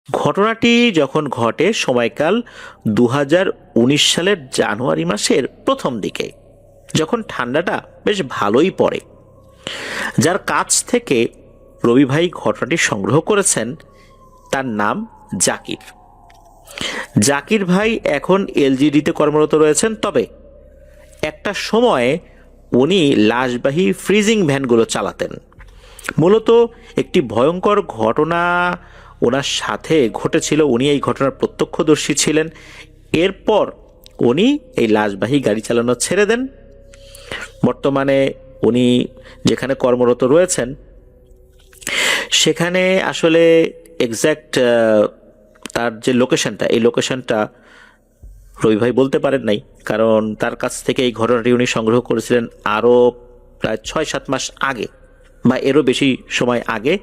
ঘটনাটি যখন ঘটে সময়কাল 2019 সালের জানুয়ারি মাসের প্রথম দিকে, যখন ঠান্ডাটা বেশ ভালোই পড়ে। যার কাছ থেকে রবি ভাই ঘটনাটি সংগ্রহ করেছেন তার নাম জাকির। জাকির ভাই এখন এলজিডিতে কর্মরত রয়েছেন, তবে একটা সময়ে উনি লাশবাহী ফ্রিজিং ভ্যানগুলো চালাতেন। মূলত একটি ভয়ঙ্কর ঘটনা ওনার সাথে ঘটেছিল, উনি এই ঘটনার প্রত্যক্ষদর্শী ছিলেন। এরপর উনি এই লাশবাহী গাড়ি চালানো ছেড়ে দেন। বর্তমানে উনি যেখানে কর্মরত রয়েছেন সেখানে আসলে এক্স্যাক্ট তার যে লোকেশনটা, এই লোকেশনটা রবি ভাই বলতে পারেন নাই, কারণ তার কাছ থেকে এই ঘটনাটি উনি সংগ্রহ করেছিলেন আরও প্রায় 6-7 মাস আগে বা এরও বেশি সময় আগে।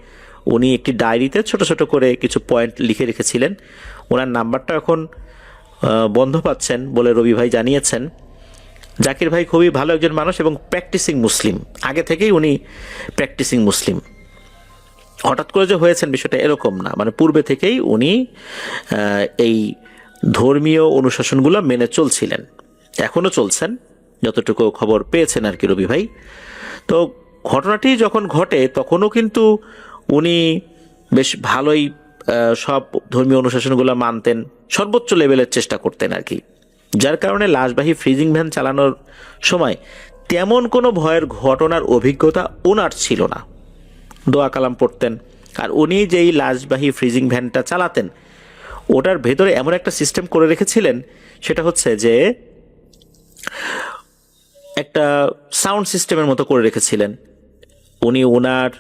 উনি একটি ডায়েরিতে ছোট ছোট করে কিছু পয়েন্ট লিখে রেখেছিলেন। ওনার নাম্বারটা এখন বন্ধ পাচ্ছেন বলে রবি ভাই জানিয়েছেন। জাকির ভাই খুবই ভালো একজন মানুষ এবং প্র্যাকটিসিং মুসলিম, আগে থেকেই উনি প্র্যাকটিসিং মুসলিম। হঠাৎ করে যে হয়েছেন বিষয়টা এরকম না, মানে পূর্বে থেকেই উনি এই ধর্মীয় অনুশাসনগুলো মেনে চলছিলেন, এখনও চলছেন, যতটুকু খবর পেয়েছেন আর কি রবি ভাই। তো ঘটনাটি যখন ঘটে তখনও কিন্তু উনি বেশ ভালোই সব ধর্মীয় অনুশাসনগুলো মানতেন, সর্বোচ্চ লেভেলের চেষ্টা করতেন আর কি। যার কারণে লাশবাহী ফ্রিজিং ভ্যান চালানোর সময় তেমন কোনো ভয়ের ঘটনার অভিজ্ঞতা ওনার ছিল না। দোয়া কালাম পড়তেন। আর উনি যেই লাশবাহী ফ্রিজিং ভ্যানটা চালাতেন ওটার ভেতরে এমন একটা সিস্টেম করে রেখেছিলেন, সেটা হচ্ছে যে একটা সাউন্ড সিস্টেমের মতো করে রেখেছিলেন। উনি ওনার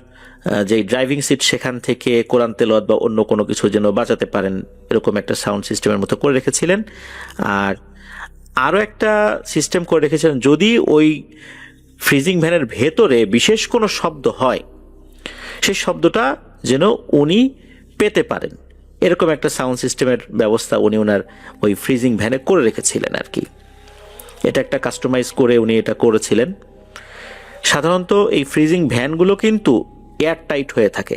যে ড্রাইভিং সিট সেখান থেকে কোরআন তেলাওয়াত বা অন্য কোনো কিছু যেন বাঁচাতে পারেন, এরকম একটা সাউন্ড সিস্টেমের মতো করে রেখেছিলেন। আর আরও একটা সিস্টেম করে রেখেছিলেন, যদি ওই ফ্রিজিং ভ্যানের ভেতরে বিশেষ কোনো শব্দ হয় সেই শব্দটা যেন উনি পেতে পারেন, এরকম একটা সাউন্ড সিস্টেমের ব্যবস্থা উনি ওনার ওই ফ্রিজিং ভ্যানে করে রেখেছিলেন আর কি। এটা একটা কাস্টমাইজ করে উনি এটা করেছিলেন। সাধারণত এই ফ্রিজিং ভ্যানগুলো কিন্তু এয়ার টাইট হয়ে থাকে,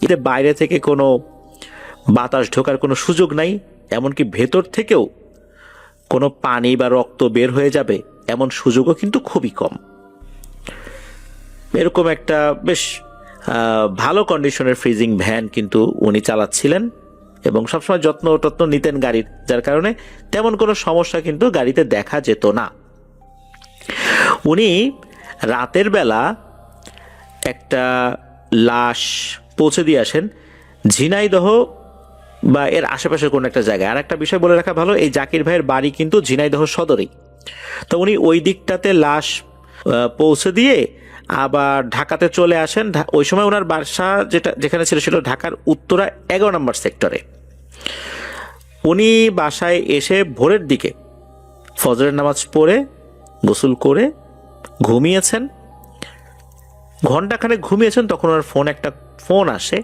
এতে বাইরে থেকে কোনো বাতাস ঢোকার কোনো সুযোগ নাই, এমনকি ভেতর থেকেও কোনো পানি বা রক্ত বের হয়ে যাবে এমন সুযোগও কিন্তু খুবই কম। এরকম একটা বেশ ভালো কন্ডিশনের ফ্রিজিং ভ্যান কিন্তু উনি চালাচ্ছিলেন এবং সবসময় যত্ন নিতেন গাড়ির, যার কারণে তেমন কোনো সমস্যা কিন্তু গাড়িতে দেখা যেত না। উনি রাতের বেলা একটা লাশ পৌঁছে দিয়ে আসেন ঝিনাইদহ বা এর আশেপাশের কোনো একটা জায়গায়। আর একটা বিষয় বলে রাখা ভালো, এই জাকির ভাইয়ের বাড়ি কিন্তু ঝিনাইদহ সদরেই। তো উনি ওই দিকটাতে লাশ পৌঁছে দিয়ে আবার ঢাকাতে চলে আসেন। ওই সময় ওনার বাসা যেখানে ছিল ঢাকার উত্তরা 11 নম্বর সেক্টরে। উনি বাসায় এসে ভোরের দিকে ফজরের নামাজ পড়ে গোসল করে ঘুমিয়েছেন। ঘণ্টাখানেক ঘুমিয়েছেন, তখন ওনার একটা ফোন আসে।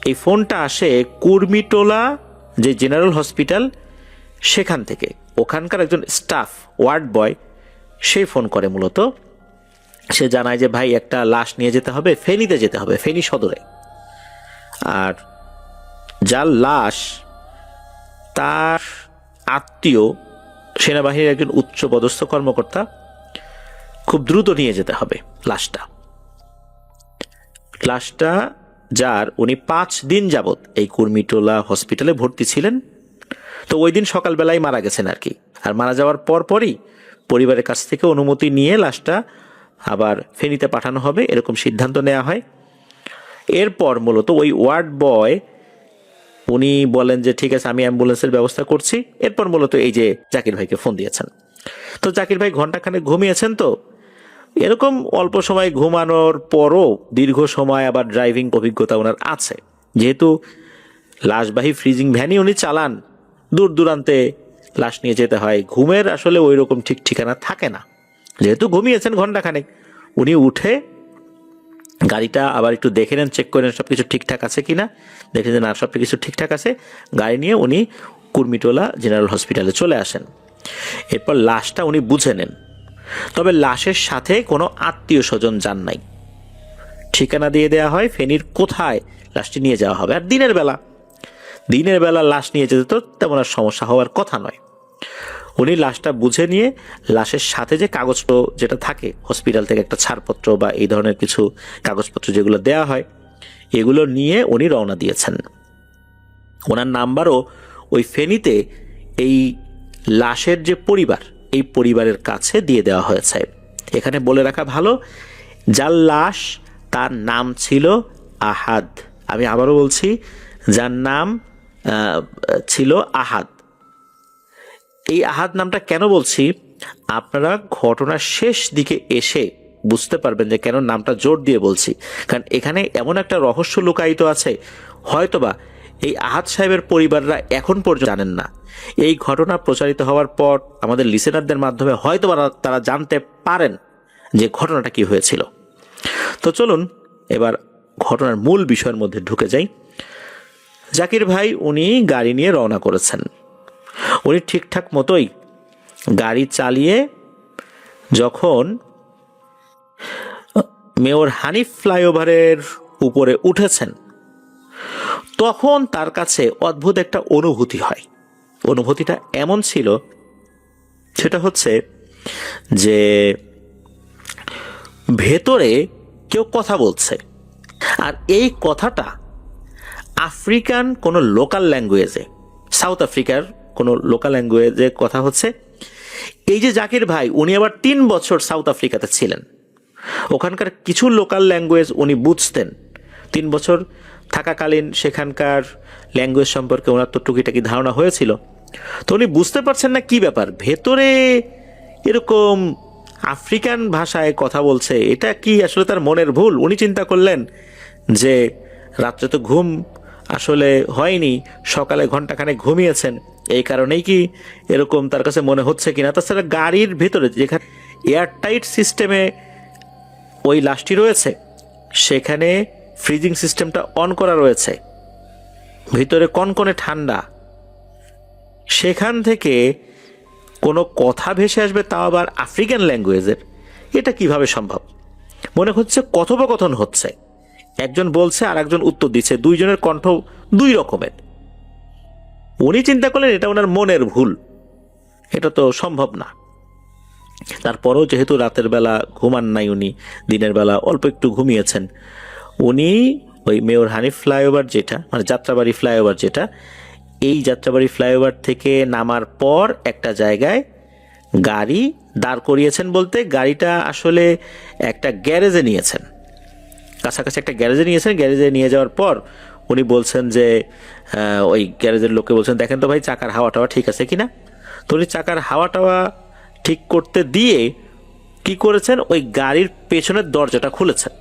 এই ফোনটা আসে কুর্মিটোলা যে জেনারেল হসপিটাল সেখান থেকে, ওখানকার একজন স্টাফ ওয়ার্ড বয় সে ফোন করে। মূলত সে জানায় যে ভাই একটা লাশ নিয়ে যেতে হবে, ফেনীতে যেতে হবে, ফেনী সদরে। আর যার লাশ তার আত্মীয় সেনাবাহিনীর একজন উচ্চ পদস্থ কর্মকর্তা, খুব দ্রুত নিয়ে যেতে হবে লাশটা যার উনি 5 দিন যাবত এই কুর্মিটোলা হসপিটালে ভর্তি ছিলেন। তো ওই দিন সকালবেলায় মারা গেছেন আর কি। আর মারা যাওয়ার পরই পরিবারের কাছ থেকে অনুমতি নিয়ে লাশটা আবার ফেনীতে পাঠানো হবে, এরকম সিদ্ধান্ত নেওয়া হয়। এরপর মূলত ওই ওয়ার্ড বয় উনি বলেন যে ঠিক আছে আমি অ্যাম্বুলেন্সের ব্যবস্থা করছি। এরপর মূলত এই যে জাকির ভাইকে ফোন দিয়েছেন। তো জাকির ভাই ঘণ্টাখানেক ঘুমিয়েছেন। তো এরকম অল্প সময় ঘুমানোর পরও দীর্ঘ সময় আবার ড্রাইভিং অভিজ্ঞতা ওনার আছে, যেহেতু লাশবাহী ফ্রিজিং ভ্যানই উনি চালান, দূর দূরান্তে লাশ নিয়ে যেতে হয়, ঘুমের আসলে ওই রকম ঠিক ঠিকানা থাকে না। যেহেতু ঘুমিয়েছেন ঘণ্টাখানেক, উনি উঠে গাড়িটা আবার একটু দেখে নেন, চেক করে নেন সব কিছু ঠিকঠাক আছে কিনা। দেখে যে না সব কিছু ঠিকঠাক আছে, গাড়ি নিয়ে উনি কুর্মিটোলা জেনারেল হসপিটালে চলে আসেন। এরপর লাশটা উনি বুঝে নেন, তবে লাশের সাথে কোনো আত্মীয় স্বজন যান নাই। ঠিকানা দিয়ে দেওয়া হয় ফেনীর কোথায় লাশটি নিয়ে যাওয়া হবে। আর দিনের বেলা দিনের বেলা লাশ নিয়ে যেতে তো তেমন আর সমস্যা হওয়ার কথা নয়। উনি লাশটা বুঝে নিয়ে লাশের সাথে যে কাগজপত্র যেটা থাকে হসপিটাল থেকে একটা ছাড়পত্র বা এই ধরনের কিছু কাগজপত্র যেগুলো দেয়া হয়, এগুলো নিয়ে উনি রওনা দিয়েছেন। ওনার নাম্বারও ওই ফেনীতে এই লাশের যে পরিবার, এই পরিবারের কাছে দিয়ে দেওয়া হয়েছে। এখানে বলে রাখা ভালো, যার লাশ তার নাম ছিল আহাদ। আমি আবারও বলছি, যার নাম ছিল আহাদ। এই আহাদ নামটা কেন বলছি, আপনারা ঘটনার শেষ দিকে এসে বুঝতে পারবেন যে কেন নামটা জোর দিয়ে বলছি। কারণ এখানে এমন একটা রহস্য লুকায়িত আছে, হয়তোবা এই আহাদ সাহেবের পরিবাররা এখন পর্যন্ত জানেন না। এই ঘটনা প্রচারিত হওয়ার পর আমাদের লিসেনারদের মাধ্যমে হয়তোবা তারা জানতে পারেন যে ঘটনাটা কি হয়েছিল। তো চলুন এবার ঘটনার মূল বিষয়ের মধ্যে ঢুকে যাই। জাকির ভাই উনি গাড়ি নিয়ে রওনা করেছেন। উনি ঠিকঠাক মতোই গাড়ি চালিয়ে যখন মেয়র হানিফ ফ্লাইওভারের উপরে উঠেছেন, তখন তার কাছে অদ্ভুত একটা অনুভূতি হয়। অনুভূতিটা এমন ছিল, সেটা হচ্ছে যে ভেতরে কেউ কথা বলছে, আর এই কথাটা আফ্রিকান কোনো লোকাল ল্যাঙ্গুয়েজে, সাউথ আফ্রিকার কোনো লোকাল ল্যাঙ্গুয়েজে কথা হচ্ছে। এই যে জাকির ভাই, উনি আবার 3 বছর সাউথ আফ্রিকাতে ছিলেন, ওখানকার কিছু লোকাল ল্যাঙ্গুয়েজ উনি বুঝতেন। 3 বছর থাকাকালীন সেখানকার ল্যাঙ্গুয়েজ সম্পর্কে ওনার তো টুকিটাকি ধারণা হয়েছিল। তো উনি বুঝতে পারছেন না কি ব্যাপার, ভেতরে এরকম আফ্রিকান ভাষায় কথা বলছে, এটা কি আসলে তার মনের ভুল? উনি চিন্তা করলেন যে রাত্রে তো ঘুম আসলে হয়নি, সকালে ঘন্টাখানেক ঘুমিয়েছেন, এই কারণেই কি এরকম তার কাছে মনে হচ্ছে কিনা। তাছাড়া গাড়ির ভিতরে যেখানে এয়ারটাইট সিস্টেমে ওই লাশটি রয়েছে, সেখানে ফ্রিজিং সিস্টেমটা অন করা রয়েছে, ভিতরে কনকনে ঠান্ডা, সেখান থেকে কোনো কথা ভেসে আসবে, তাও আবার আফ্রিকান ল্যাঙ্গুয়েজের, এটা কিভাবে সম্ভব? মনে হচ্ছে কথোপকথন হচ্ছে, একজন বলছে আর একজন উত্তর দিচ্ছে, দুইজনের কণ্ঠ দুই রকমের। উনি চিন্তা করলেন এটা ওনার মনের ভুল, এটা তো সম্ভব না। তারপরেও যেহেতু রাতের বেলা ঘুমান নাই উনি, দিনের বেলা অল্প একটু ঘুমিয়েছেন, উনি ওই মেয়র হানিফ ফ্লাইওভার যেটা, মানে যাত্রাবাড়ি ফ্লাইওভার যেটা, এই যাত্রাবাড়ি ফ্লাইওভার থেকে নামার পর একটা জায়গায় গাড়ি দাঁড় করিয়েছেন। বলতে গাড়িটা আসলে একটা গ্যারেজে নিয়েছেন, কাছাকাছি একটা গ্যারেজে নিয়েছেন। গ্যারেজে নিয়ে যাওয়ার পর উনি বলছেন যে ওই গ্যারেজের লোককে বলছেন, দেখেন তো ভাই চাকার হাওয়া টাওয়া ঠিক আছে কিনা। তো উনি চাকার হাওয়া টাওয়া ঠিক করতে দিয়ে কি করেছেন, ওই গাড়ির পেছনের দরজাটা খুলেছেন।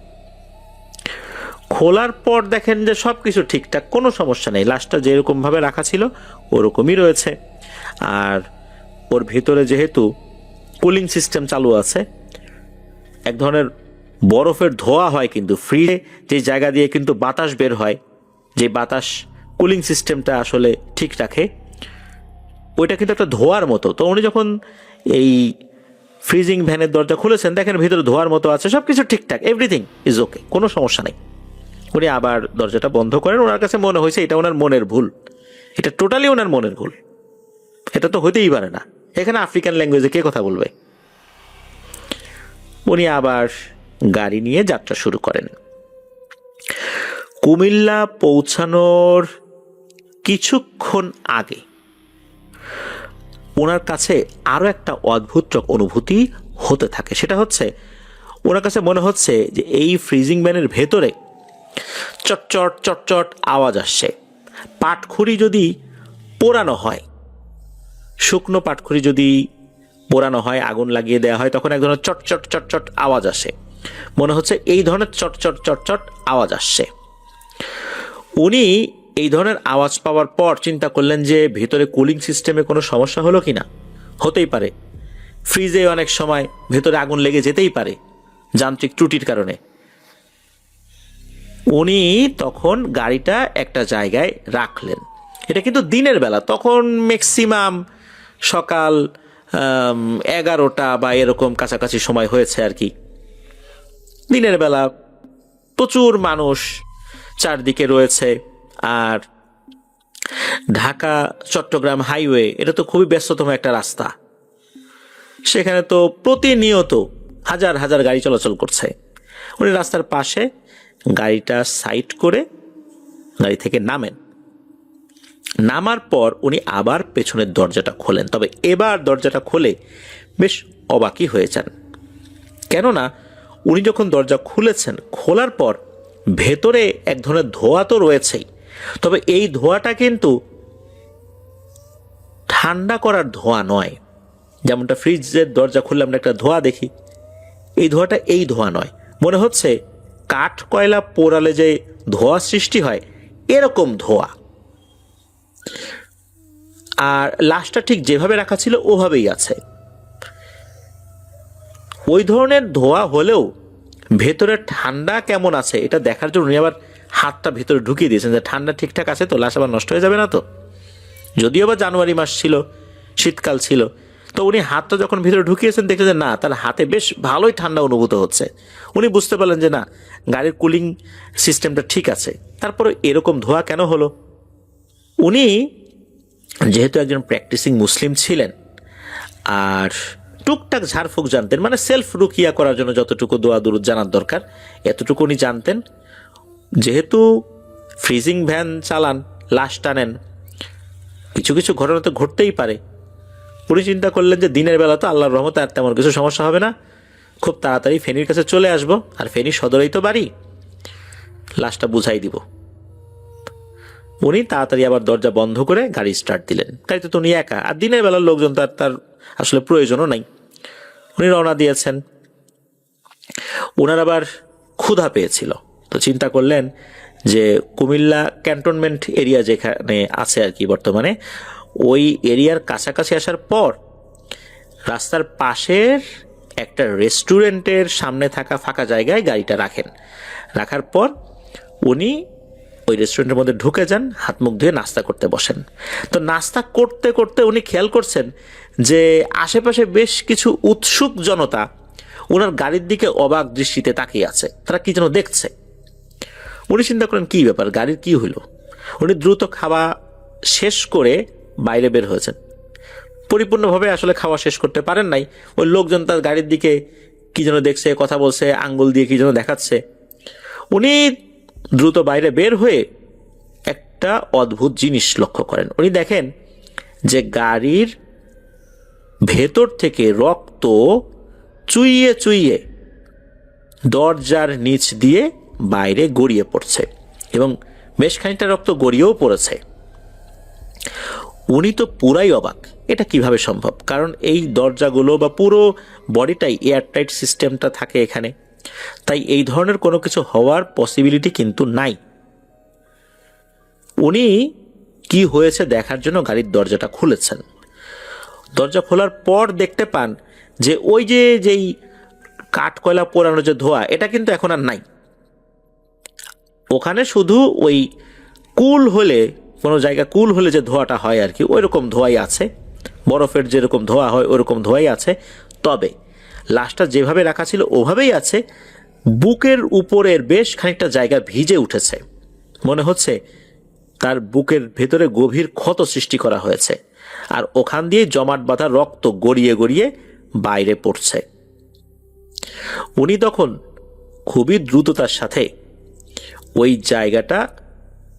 খোলার পর দেখেন যে সব কিছু ঠিকঠাক, কোনো সমস্যা নেই, লাশটা যেরকমভাবে রাখা ছিল ওরকমই রয়েছে। আর ওর ভিতরে যেহেতু কুলিং সিস্টেম চালু আছে, এক ধরনের বরফের ধোয়া হয়, কিন্তু ফ্রিজে যে জায়গা দিয়ে কিন্তু বাতাস বের হয়, যে বাতাস কুলিং সিস্টেমটা আসলে ঠিক রাখে, ওইটা কিন্তু একটা ধোয়ার মতো। তো উনি যখন এই ফ্রিজিং ভ্যানের দরজা খুলেছেন, দেখেন ভিতরে ধোয়ার মতো আছে, সব কিছু ঠিকঠাক, এভরিথিং ইজ ওকে, কোনো সমস্যা নেই। উনি আবার দরজাটা বন্ধ করেন। ওনার কাছে মনে হয়েছে এটা ওনার মনের ভুল, এটা টোটালি ওনার মনের ভুল, এটা তো হতেই পারে না, এখানে আফ্রিকান ল্যাঙ্গুয়েজে কে কথা বলবে। উনি আবার গাড়ি নিয়ে যাত্রা শুরু করেন। কুমিল্লা পৌঁছানোর কিছুক্ষণ আগে ওনার কাছে আরো একটা অদ্ভুত অনুভূতি হতে থাকে। সেটা হচ্ছে, ওনার কাছে মনে হচ্ছে যে এই ফ্রিজিং ভ্যানের ভেতরে চটচট চটচট আওয়াজ আসছে। পাটখড়ি যদি পোড়ানো হয়, শুকনো পাটখড়ি যদি পোড়ানো হয়, আগুন লাগিয়ে দেওয়া হয়, তখন এক ধরনের চটচট চটচট আওয়াজ আসে। মনে হচ্ছে এই ধরনের চটচট চটচট আওয়াজ আসছে। উনি এই ধরনের আওয়াজ পাওয়ার পর চিন্তা করলেন যে ভেতরে কুলিং সিস্টেমে কোনো সমস্যা হলো কিনা। হতেই পারে, ফ্রিজে অনেক সময় ভেতরে আগুন লেগে যেতেই পারে যান্ত্রিক ত্রুটির কারণে। উনি তখন গাড়িটা একটা জায়গায় রাখলেন। এটা কিন্তু দিনের বেলা, তখন ম্যাক্সিমাম সকাল 11টা বা এরকম কাছাকাছি সময় হয়েছে আর কি। দিনের বেলা প্রচুর মানুষ চারদিকে রয়েছে, আর ঢাকা চট্টগ্রাম হাইওয়ে এটা তো খুবই ব্যস্ততম একটা রাস্তা, সেখানে তো প্রতিনিয়ত হাজার হাজার গাড়ি চলাচল করছে। উনি রাস্তার পাশে গাড়িটা সাইড করে গাড়ি থেকে নামেন। নামার পর উনি আবার পেছনের দরজাটা খোলেন, তবে এবার দরজাটা খুলে বেশ অবাকই হয়ে যান। কেননা উনি যখন দরজা খুলেছেন, খোলার পর ভেতরে এক ধরনের ধোঁয়া তো রয়েছেই, তবে এই ধোঁয়াটা কিন্তু ঠান্ডা করার ধোঁয়া নয়। যেমনটা ফ্রিজের দরজা খুললে আমরা একটা ধোঁয়া দেখি, এই ধোঁয়াটা এই ধোঁয়া নয়। মনে হচ্ছে কাঠ কয়লা পোড়ালে যে ধোঁয়া সৃষ্টি হয় এরকম ধোঁয়া। আর লাশটা ঠিক যেভাবে রাখা ছিল ওভাবেই আছে। ওই ধরনের ধোঁয়া হলেও ভেতরে ঠান্ডা কেমন আছে এটা দেখার জন্য উনি আবার হাতটা ভেতরে ঢুকিয়ে দিয়েছেন যে ঠান্ডা ঠিকঠাক আছে তো, লাশ আবার নষ্ট হয়ে যাবে না তো। যদিও বা জানুয়ারি মাস ছিল, শীতকাল ছিল, তো উনি হাতটা যখন ভিতরে ঢুকিয়েছেন দেখলেন যে না, তার হাতে বেশ ভালোই ঠান্ডা অনুভূত হচ্ছে। উনি বুঝতে পারলেন যে না, গাড়ির কুলিং সিস্টেমটা ঠিক আছে। তারপরে এরকম ধোঁয়া কেন হলো? উনি যেহেতু একজন প্র্যাকটিসিং মুসলিম ছিলেন আর টুকটাক ঝাড়ফুঁক জানতেন, মানে সেলফ রুকিয়া করার জন্য যতটুকু দোয়া দুরুদ জানার দরকার এতটুকু উনি জানতেন। যেহেতু ফ্রিজিং ভ্যান চালান, লাশ টানেন, কিছু কিছু ঘটনা তো ঘটতেই পারে। উনি চিন্তা করলেন যে দিনের বেলা তো আল্লাহর রহমতে আর তেমন কিছু সমস্যা হবে না, খুব তাড়াতাড়ি ফেনীর কাছে চলে আসবো, আর ফেনী সদরেই তো বাড়ি, লাশটা বুঝাই দিব। উনি তাড়াতাড়ি আবার দরজা বন্ধ করে গাড়ি স্টার্ট দিলেন। গাড়িতে তো উনি একা, আর দিনের বেলার লোকজন তার আসলে প্রয়োজনও নাই। উনি রওনা দিয়েছেন। ওনার আবার ক্ষুধা পেয়েছিল, তো চিন্তা করলেন যে কুমিল্লা ক্যান্টনমেন্ট এরিয়া যেখানে আছে আর কি বর্তমানে, ওই এরিয়ার কাছাকাছি আসার পর রাস্তার পাশের একটা রেস্টুরেন্টের সামনে থাকা ফাঁকা জায়গায় গাড়িটা রাখেন। রাখার পর উনি ওই রেস্টুরেন্টের মধ্যে ঢুকে যান, হাত মুখ ধুয়ে নাস্তা করতে বসেন। তো নাস্তা করতে করতে উনি খেয়াল করছেন যে আশেপাশে বেশ কিছু উৎসুক জনতা ওনার গাড়ির দিকে অবাক দৃষ্টিতে তাকিয়ে আছে, তারা কি যেন দেখছে। উনি চিন্তা করেন কি ব্যাপার, গাড়ির কি হইল। উনি দ্রুত খাওয়া শেষ করে বাইরে বের হয়েছেন। পরিপূর্ণভাবে আসলে খাওয়া শেষ করতে পারেন নাই, ওই লোকজন তার গাড়ির দিকে কি যেন দেখছে, কথা বলছে, আঙ্গুল দিয়ে কি যেন দেখাচ্ছে। উনি দ্রুত বাইরে বের হয়ে একটা অদ্ভুত জিনিস লক্ষ্য করেন। উনি দেখেন যে গাড়ির ভেতর থেকে রক্ত চুইয়ে চুইয়ে দরজার নিচ দিয়ে বাইরে গড়িয়ে পড়ছে, এবং বেশ খানিকটা রক্ত গড়িয়েও পড়েছে। উনি তো পুরাই অবাক, এটা কিভাবে সম্ভব, কারণ এই দরজাগুলো বা পুরো বডিটাই এয়ারটাইট সিস্টেমটা থাকে এখানে, তাই এই ধরনের কোনো কিছু হওয়ার পসিবিলিটি কিন্তু নাই। উনি কি হয়েছে দেখার জন্য গাড়ির দরজাটা খুলেছেন। দরজা খোলার পর দেখতে পান যে ওই যেই কাঠ কয়লা পোড়ানো যে ধোঁয়া, এটা কিন্তু এখন আর নাই। ওখানে শুধু ওই কুল হলে, কোনো জায়গা কুল হলে যে ধোঁয়াটা হয় আর কি, ওই রকম ধোঁয়াই আছে, বরফের যেরকম ধোঁয়া হয় ওরকম ধোঁয়াই আছে। তবে লাশটা যেভাবে রাখা ছিল ওভাবেই আছে, বুকের উপরের বেশ খানিকটা জায়গা ভিজে উঠেছে। মনে হচ্ছে তার বুকের ভেতরে গভীর ক্ষত সৃষ্টি করা হয়েছে, আর ওখান দিয়ে জমাট বাঁধা রক্ত গড়িয়ে গড়িয়ে বাইরে পড়ছে। উনি তখন খুবই দ্রুততার সাথে ওই জায়গাটা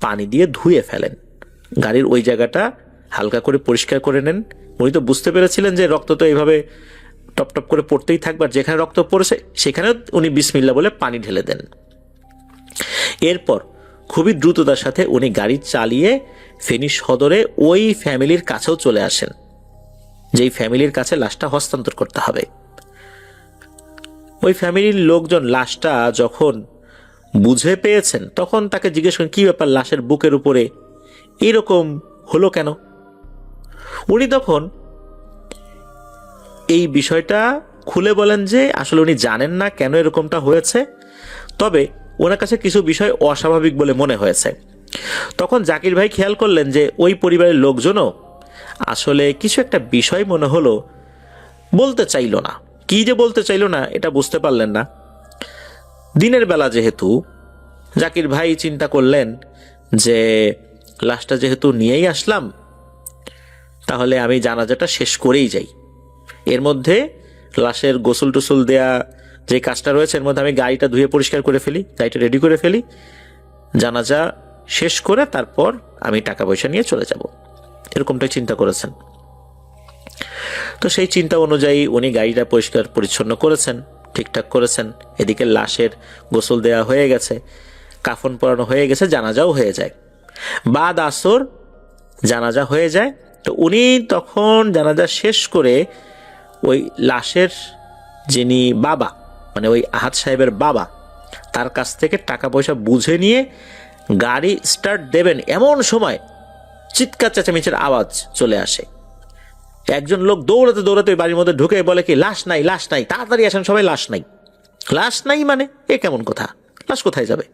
পানি দিয়ে ধুয়ে ফেলেন, গাড়ির ওই জায়গাটা হালকা করে পরিষ্কার করে নেন। উনি তো বুঝতে পেরেছিলেন যে রক্ত তো এইভাবে টপ টপ করে পড়তেই থাকবে, আর যেখানে রক্ত পড়েছে সেখানেও উনি বিসমিল্লাহ বলে পানি ঢেলে দেন। এরপর খুবই দ্রুততার সাথে উনি গাড়ি চালিয়ে ফেনী সদরে ওই ফ্যামিলির কাছেও চলে আসেন, যেই ফ্যামিলির কাছে লাশটা হস্তান্তর করতে হবে। ওই ফ্যামিলির লোকজন লাশটা যখন বুঝে পেয়েছেন তখন তাকে জিজ্ঞেস করেন কি ব্যাপার, লাশের বুকের উপরে এরকম হলো কেন। উনি তখন এই বিষয়টা খুলে বলেন যে আসলে উনি জানেন না কেন এরকমটা হয়েছে, তবে ওনার কাছে কিছু বিষয় অস্বাভাবিক বলে মনে হয়েছে। তখন জাকির ভাই খেয়াল করলেন যে ওই পরিবারের লোকজনও আসলে কিছু একটা বিষয় মনে হলো বলতে চাইল না। কি যে বলতে চাইল না এটা বুঝতে পারলেন না। দিনের বেলা যেহেতু, জাকির ভাই চিন্তা করলেন যে লাশটা যেহেতু নিয়েই আসলাম, তাহলে আমি জানাজাটা শেষ করেই যাই। এর মধ্যে লাশের গোসল টোসল দেয়া যে কাজটা রয়েছে, এর মধ্যে আমি গাড়িটা ধুয়ে পরিষ্কার করে ফেলি, গাড়িটা রেডি করে ফেলি, জানাজা শেষ করে তারপর আমি টাকা পয়সা নিয়ে চলে যাব, এরকমটাই চিন্তা করেছেন। তো সেই চিন্তা অনুযায়ী উনি গাড়িটা পরিষ্কার পরিচ্ছন্ন করেছেন, ঠিকঠাক করেছেন। এদিকে লাশের গোসল দেওয়া হয়ে গেছে, কাফন পরানো হয়ে গেছে, জানাজাও হয়ে যায়। বাদ আসর জানাজা হয়ে যায়। তো উনি তখন জানাজা শেষ করে ওই লাশের যিনি বাবা, মানে ওই আহাদ সাহেবের বাবা, তার কাছ থেকে টাকা পয়সা বুঝে নিয়ে গাড়ি স্টার্ট দেবেন, এমন সময় চিৎকার চেঁচামেচির আওয়াজ চলে আসে। একজন লোক দৌড়াতে দৌড়াতে ওই বাড়ির মধ্যে ঢুকে বলে কি, লাশ নাই, লাশ নাই, তাড়াতাড়ি আসেন সবাই, লাশ নাই। লাশ নাই মানে এ কেমন কথা? লাশ কোথায় যাবে?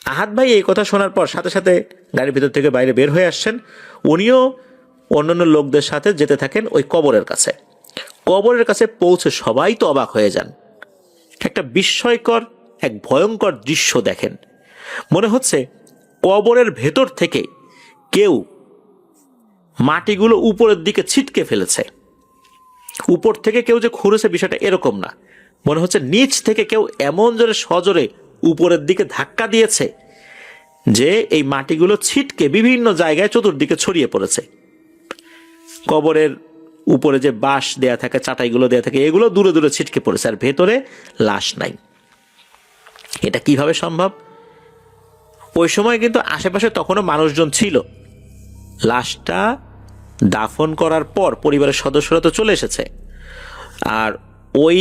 আহাদ ভাই এই কথা শোনার পর সাথে সাথে গাড়ির ভিতর থেকে বাইরে বের হয়ে আসছেন। উনিও অন্যান্য লোকদের সাথে যেতে থাকেন ওই কবরের কাছে। কবরের কাছে পৌঁছে সবাই তো অবাক হয়ে যান। একটা বিস্ময়কর, এক ভয়ঙ্কর দৃশ্য দেখেন। মনে হচ্ছে কবরের ভেতর থেকে কেউ মাটিগুলো উপরের দিকে ছিটকে ফেলেছে। উপর থেকে কেউ যে খুঁড়েছে বিষয়টা এরকম না, মনে হচ্ছে নিচ থেকে কেউ এমন জোরে সজোরে উপরের দিকে ধাক্কা দিয়েছে যে এই মাটিগুলো ছিটকে বিভিন্ন জায়গায় চতুর্দিকে ছড়িয়ে পড়েছে। কবরের উপরে যে বাঁশ দেয়া থাকে, চাটাইগুলো দেয়া থাকে, এগুলো দূরে দূরে ছিটকে পড়েছে, আর ভেতরে লাশ নাই। এটা কিভাবে সম্ভব? ওই সময় কিন্তু আশেপাশে তখনও মানুষজন ছিল। লাশটা দাফন করার পর পরিবারের সদস্যরা তো চলে এসেছে, আর ওই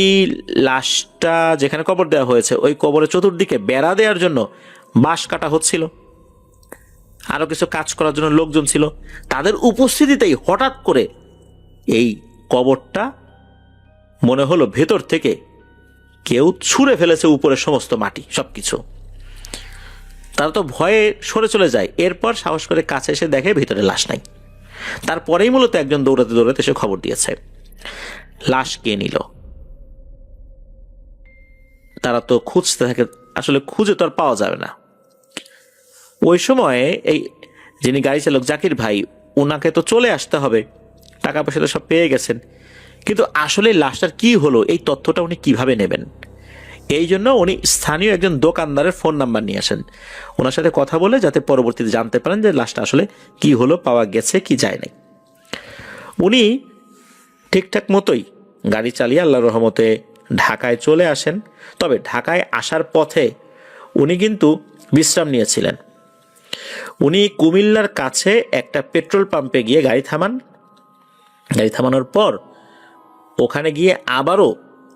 লাশটা যেখানে কবর দেওয়া হয়েছে ওই কবরের চতুর্দিকে বেড়া দেওয়ার জন্য বাঁশ কাটা হচ্ছিল, আরো কিছু কাজ করার জন্য লোকজন ছিল। তাদের উপস্থিতিতেই হঠাৎ করে এই কবরটা মনে হলো ভেতর থেকে কেউ ছুঁড়ে ফেলেছে উপরে সমস্ত মাটি সবকিছু। তারা তো ভয়ে সরে চলে যায়। এরপর সাহস করে কাছে এসে দেখে ভিতরে লাশ নাই। তারপরেই মূলত একজন দৌড়াতে দৌড়াতে এসে খবর দিয়েছে। লাশ কে নিল? তারা তো খুঁজতে থাকে, আসলে খুঁজে তো আর পাওয়া যাবে না। ওই সময়ে এই যিনি গাড়ি চালক জাকির ভাই, ওনাকে তো চলে আসতে হবে, টাকা পয়সা তো সব পেয়ে গেছেন, কিন্তু আসলে লাশটার কি হলো এই তথ্যটা উনি কিভাবে নেবেন? এই জন্য উনি স্থানীয় একজন দোকানদারের ফোন নাম্বার নিয়ে আসেন, ওনার সাথে কথা বলে যাতে পরবর্তীতে জানতে পারেন যে লাশটা আসলে কি হলো, পাওয়া গেছে কি যায় নাই। উনি ঠিকঠাক মতোই গাড়ি চালিয়ে আল্লাহর রহমতে ঢাকায় চলে আসেন। তবে ঢাকায় আসার পথে উনি কিন্তু বিশ্রাম নিয়েছিলেন। উনি কুমিল্লার কাছে একটা পেট্রোল পাম্পে গিয়ে গাড়ি থামান। গাড়ি থামানোর পর ওখানে গিয়ে আবারও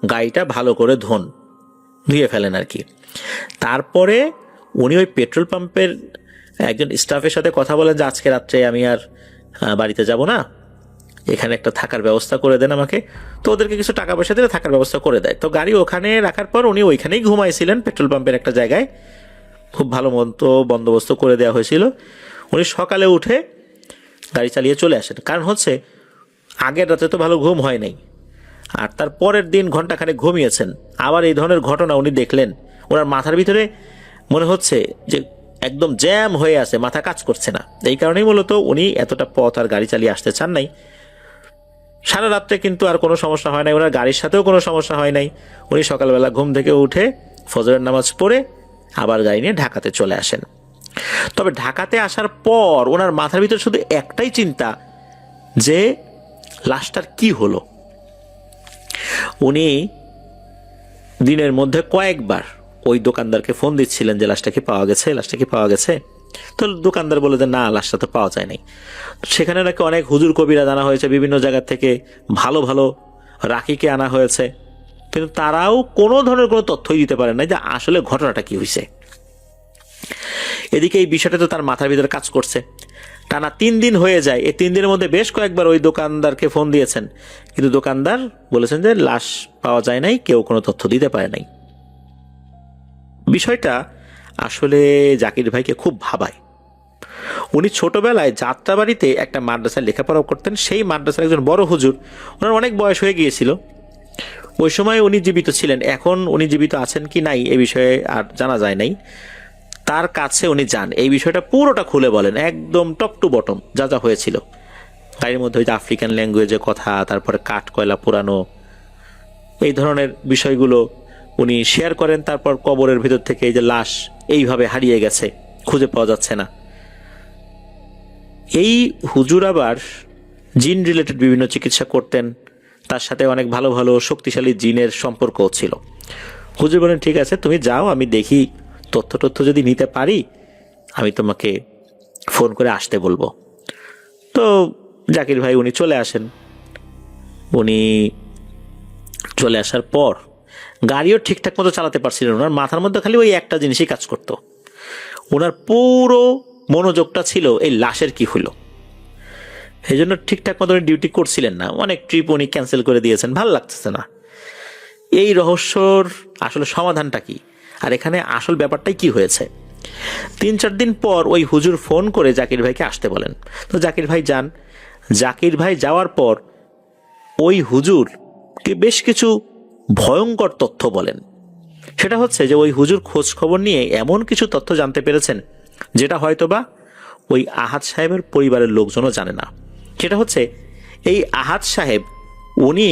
গাড়িটা ভালো করে ধুয়ে ফেলেন আর কি। তারপরে উনি ওই পেট্রোল পাম্পের একজন স্টাফের সাথে কথা বলেন যে আজকে রাত্রে আমি আর বাড়িতে যাব না, এখানে একটা থাকার ব্যবস্থা করে দেন আমাকে। তো ওদেরকে কিছু টাকা পয়সা দিলে থাকার ব্যবস্থা করে দেয়। তো গাড়ি ওখানে রাখার পর উনি ওইখানেই ঘুমাইছিলেন, পেট্রোল পাম্পের একটা জায়গায়। খুব ভালো মতো বন্দোবস্ত করে দেওয়া হয়েছিল। উনি সকালে উঠে গাড়ি চালিয়ে চলে আসেন। কারণ হচ্ছে আগের রাতে তো ভালো ঘুম হয় নাই, আর তার পরের দিন ঘন্টাখানেক ঘুমিয়েছেন, আবার এই ধরনের ঘটনা উনি দেখলেন। ওনার মাথার ভিতরে মনে হচ্ছে যে একদম জ্যাম হয়ে আছে, মাথা কাজ করছে না। এই কারণেই মূলত উনি এতটা পথ আর গাড়ি চালিয়ে আসতে চান নাই। সারা রাত্রে কিন্তু আর কোনো সমস্যা হয় নাই, ওনার গাড়ির সাথেও কোনো সমস্যা হয় নাই। উনি সকালবেলা ঘুম থেকে উঠে ফজরের নামাজ পড়ে আবার গাড়ি নিয়ে ঢাকাতে চলে আসেন। তবে ঢাকাতে আসার পর ওনার মাথার ভিতরে শুধু একটাই চিন্তা যে লাশটার কি হলো। উনি দিনের মধ্যে কয়েকবার ওই দোকানদারকে ফোন দিচ্ছিলেন যে লাশটা কি পাওয়া গেছে, লাশটা কি পাওয়া গেছে। তো দোকানদার বলে যে না, লাশটা তো পাওয়া যায় নাই। সেখানে নাকি অনেক হুজুর কবিরা আনা হয়েছে, বিভিন্ন জায়গা থেকে ভালো ভালো রাকিকে আনা হয়েছে, কিন্তু তারাও কোনো ধরনের কোনো তথ্যই দিতে পারে না যে আসলে ঘটনাটা কি হয়েছে। এদিকে এই বিষয়টা তো তার মাথার ভিতরে কাজ করছে। টানা 3 দিন হয়ে যায়। এই 3 দিনের মধ্যে বেশ কয়েকবার ওই দোকানদারকে ফোন দিয়েছেন, কিন্তু দোকানদার বলেছেন যে লাশ পাওয়া যায় নাই, কেউ কোনো তথ্য দিতে পারে নাই। বিষয়টা আসলে জাকির ভাইকে খুব ভাবায়। উনি ছোটবেলায় যাত্রাবাড়িতে একটা মাদ্রাসায় লেখাপড়া করতেন। সেই মাদ্রাসার একজন বড় হুজুর, ওনার অনেক বয়স হয়ে গিয়েছিল, ওই সময় উনি জীবিত ছিলেন। এখন উনি জীবিত আছেন কি নাই এ বিষয়ে আর জানা যায় নাই। তার কাছে উনি যান, এই বিষয়টা পুরোটা খুলে বলেন, একদম টপ টু বটম যা যা হয়েছিল। গাড়ির মধ্যে ওই যে আফ্রিকান ল্যাঙ্গুয়েজে কথা, তারপরে কাঠ কয়লা পুরানো, এই ধরনের বিষয়গুলো উনি শেয়ার করেন। তারপর কবরের ভিতর থেকে এই যে লাশ এইভাবে হারিয়ে গেছে, খুঁজে পাওয়া যাচ্ছে না। এই হুজুর আবার জিন রিলেটেড বিভিন্ন চিকিৎসা করতেন, তার সাথে অনেক ভালো ভালো শক্তিশালী জিনের সম্পর্কও ছিল। হুজুর বলেন, ঠিক আছে তুমি যাও, আমি দেখি তথ্য যদি নিতে পারি আমি তোমাকে ফোন করে আসতে বলবো। তো জাকির ভাই উনি চলে আসেন। উনি চলে আসার পর গাড়িও ঠিকঠাক মতো চালাতে পারছিলেন, ওনার মাথার মধ্যে খালি ওই একটা জিনিসই কাজ করতো। ওনার পুরো মনোযোগটা ছিল এই লাশের কি হলো। এই জন্য ঠিকঠাক মতো উনি ডিউটি করছিলেন না, অনেক ট্রিপ উনি ক্যান্সেল করে দিয়েছেন, ভাল লাগতেছে না। এই রহস্যর আসলে সমাধানটা কি, আর এখানে আসল ব্যাপারটাই কি হয়েছে। 3-4 দিন পর ওই হুজুর ফোন করে জাকির ভাইকে আসতে বলেন। তো জাকির ভাই যান। জাকির ভাই যাওয়ার পর ওই হুজুরকে বেশ কিছু ভয়ঙ্কর তথ্য বলেন। সেটা হচ্ছে যে ওই হুজুর খোঁজ খবর নিয়ে এমন কিছু তথ্য জানতে পেরেছেন যেটা হয়তোবা ওই আহাদ সাহেবের পরিবারের লোকজনও জানে না। সেটা হচ্ছে এই আহাদ সাহেব উনি